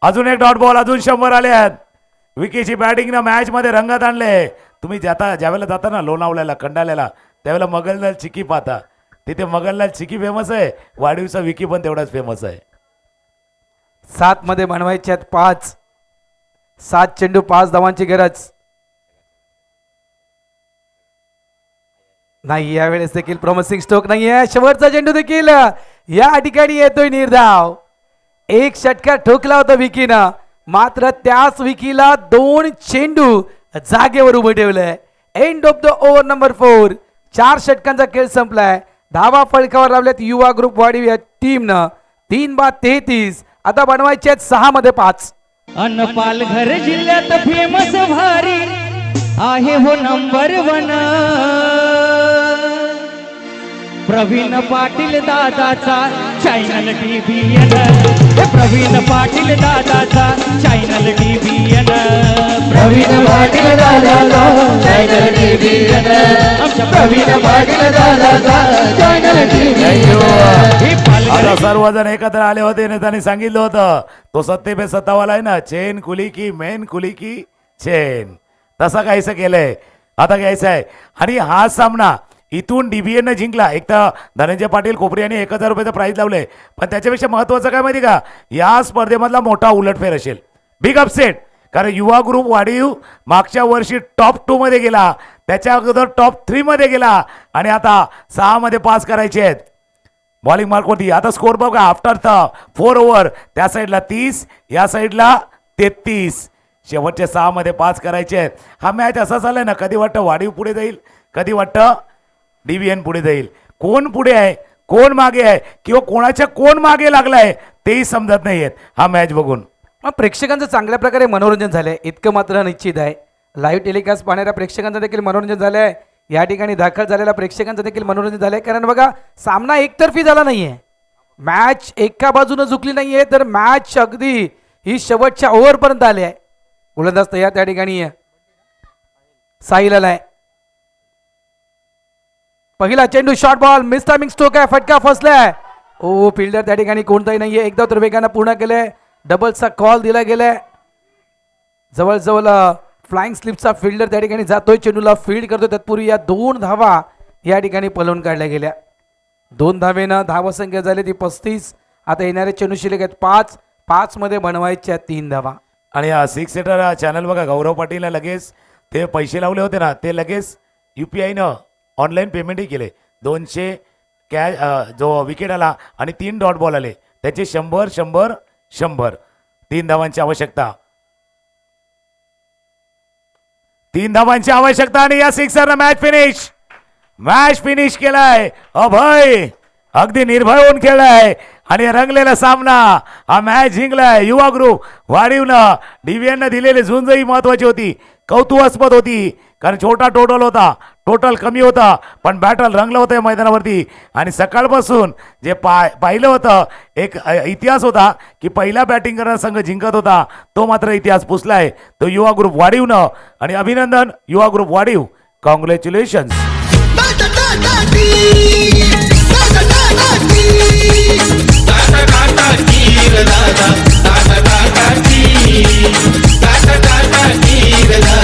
अजून एक डॉट बॉल, अजून 100 आले आहेत. विकीची बॅटिंग ना मॅच मध्ये रंगात आणले. तुम्ही ज्यावेळेला जाता ना लोणावळ्याला कंडाल्याला, त्यावेळेला मगललाल चिकी पाहता. तिथे मगललाल चिकी फेमस आहे, वाढीवचा विकी पण तेवढाच फेमस आहे. 7 मध्ये बनवायचे आहेत 5. 7 चेंडू 5 धावांची गरज. नाही यावेळेस देखील प्रॉमिसिंग स्ट्रोक नाहीये. शेवटचा चेंडू देखील या ठिकाणी येतोय निर्धाव. एक षटकार ठोकला होता विकीनं, मात्र त्याच विकीला 2 चेंडू जागेवर उभं ठेवलंय. End of the over number 4. 4 षटकांचा खेळ संपलाय. धावा फळकावर लावल्यात युवा ग्रुप वाढीव या टीमनं. 3/33. आता बनवायचे आहेत 6 मध्ये 5. अन पालघर जिल्ह्यात फेमस भारी आहे हो नंबर 1 प्रवीण पाटील दादाचा चॅनल डीबीएन. प्रवीण पाटील दादाचा चॅनल डीबीएन. प्रवीण पाटील दादाचा चॅनल डीबीएन. आमच्या प्रवीण पाटील दादाचा चॅनल डीबीएन. आता सर्वजण एकत्र आले होते आणि त्यांनी सांगितलं होतं तो 7 पे 7 वाला आहे ना, चेन खुली की मेन खुली की चेन, तसं काहीसं केलंय. आता घ्यायचं आहे. आणि हा सामना इथून डीबीएन जिंकला. एक तर धनंजय पाटील कोपरी यांनी 1000 रुपयाचं प्राइज लावले, पण त्याच्यापेक्षा महत्वाचं काय माहिती का, या स्पर्धेमधला मोठा उलटफेर असेल, बिग अपसेट. कारण युवा ग्रुप वाढीव मागच्या वर्षी टॉप 2 मध्ये गेला, त्याच्या अगोदर टॉप 3 मध्ये गेला, आणि आता 6 मध्ये 5 करायचे आहेत. बॉलिंग मार्कवरती आता स्कोर बघा. आफ्टर 4 ओव्हर त्या साईडला 30, या साईडला 33. शेवटचे 6 मध्ये 5 करायचे आहेत. हा मॅच असा झालाय ना, कधी वाटतं वाढीव पुढे जाईल, कधी वाटतं डीबीएन पुढे जाईल. कोण पुढे आहे, कोण मागे आहे, किंवा कोणाच्या कोण मागे लागलाय तेही समजत नाहीयेत हा मॅच बघून. प्रेक्षकांचं चांगल्या प्रकारे मनोरंजन झालंय इतकं मात्र निश्चित आहे. लाईव्ह टेलिकास्ट पाहणाऱ्या प्रेक्षकांचं देखील मनोरंजन झालंय. या ठिकाणी दाखल झालेल्या प्रेक्षकांचं देखील मनोरंजन झालंय. कारण बघा सामना एकतर्फी झाला नाहीये, मॅच एका बाजूने झुकली नाहीये, तर मॅच अगदी ही शेवटच्या ओव्हरपर्यंत आली आहे. गोलंदाज तयार त्या ठिकाणी साहिल आलाय. पहिला चेंडू short ball miss timing stroke आहे, फटका फसलाय. ओ फिल्डर त्या ठिकाणी कोणताही नाहीये, एकदा तर वेगानं पूर्ण केलंय. डबलचा कॉल दिला गेलाय. जवळजवळ फ्लाइंग स्लिपचा फिल्डर त्या ठिकाणी जातोय, चेंडूला फील्ड करतोय. तत्पूर्वी या 2 धावा या ठिकाणी पलवून काढल्या गेल्या. 2 धावेनं धावसंख्या झाली ती 35. आता येणारे चेंडू शिल्लक आहेत 5. 5 मध्ये बनवायच्या 3 धावा. आणि या 6 सीटर चॅनल बघा, गौरव पाटीलला लगेच ते पैसे लावले होते ना, ते लगेच UPI ऑनलाईन पेमेंटही केले. 200 कॅश जो विकेट आला आणि 3 डॉट बॉल आले त्याचे 100 100 100. 3 धावांची आवश्यकता, 3 धावांची आवश्यकता आणि या सिक्सरनं मॅच फिनिश केलाय. अभय अगदी निर्भय होऊन खेळलाय आणि रंगलेला सामना हा मॅच जिंकलाय. युवा ग्रुप वाढीवनं DVN दिलेली झुंजही महत्वाची होती, कौतुकास्पद होती. कारण छोटा टोटल कमी होता, पण बॅटल रंगलं होतं या मैदानावरती. आणि सकाळपासून जे पाहिलं होतं एक इतिहास होता की पहिला बॅटिंग करणारा संघ जिंकत होता, तो मात्र इतिहास पुसलाय. तो युवा ग्रुप वाढीवनं. आणि अभिनंदन युवा ग्रुप वाढीव, कॉंग्रॅच्युलेशन्स. दादा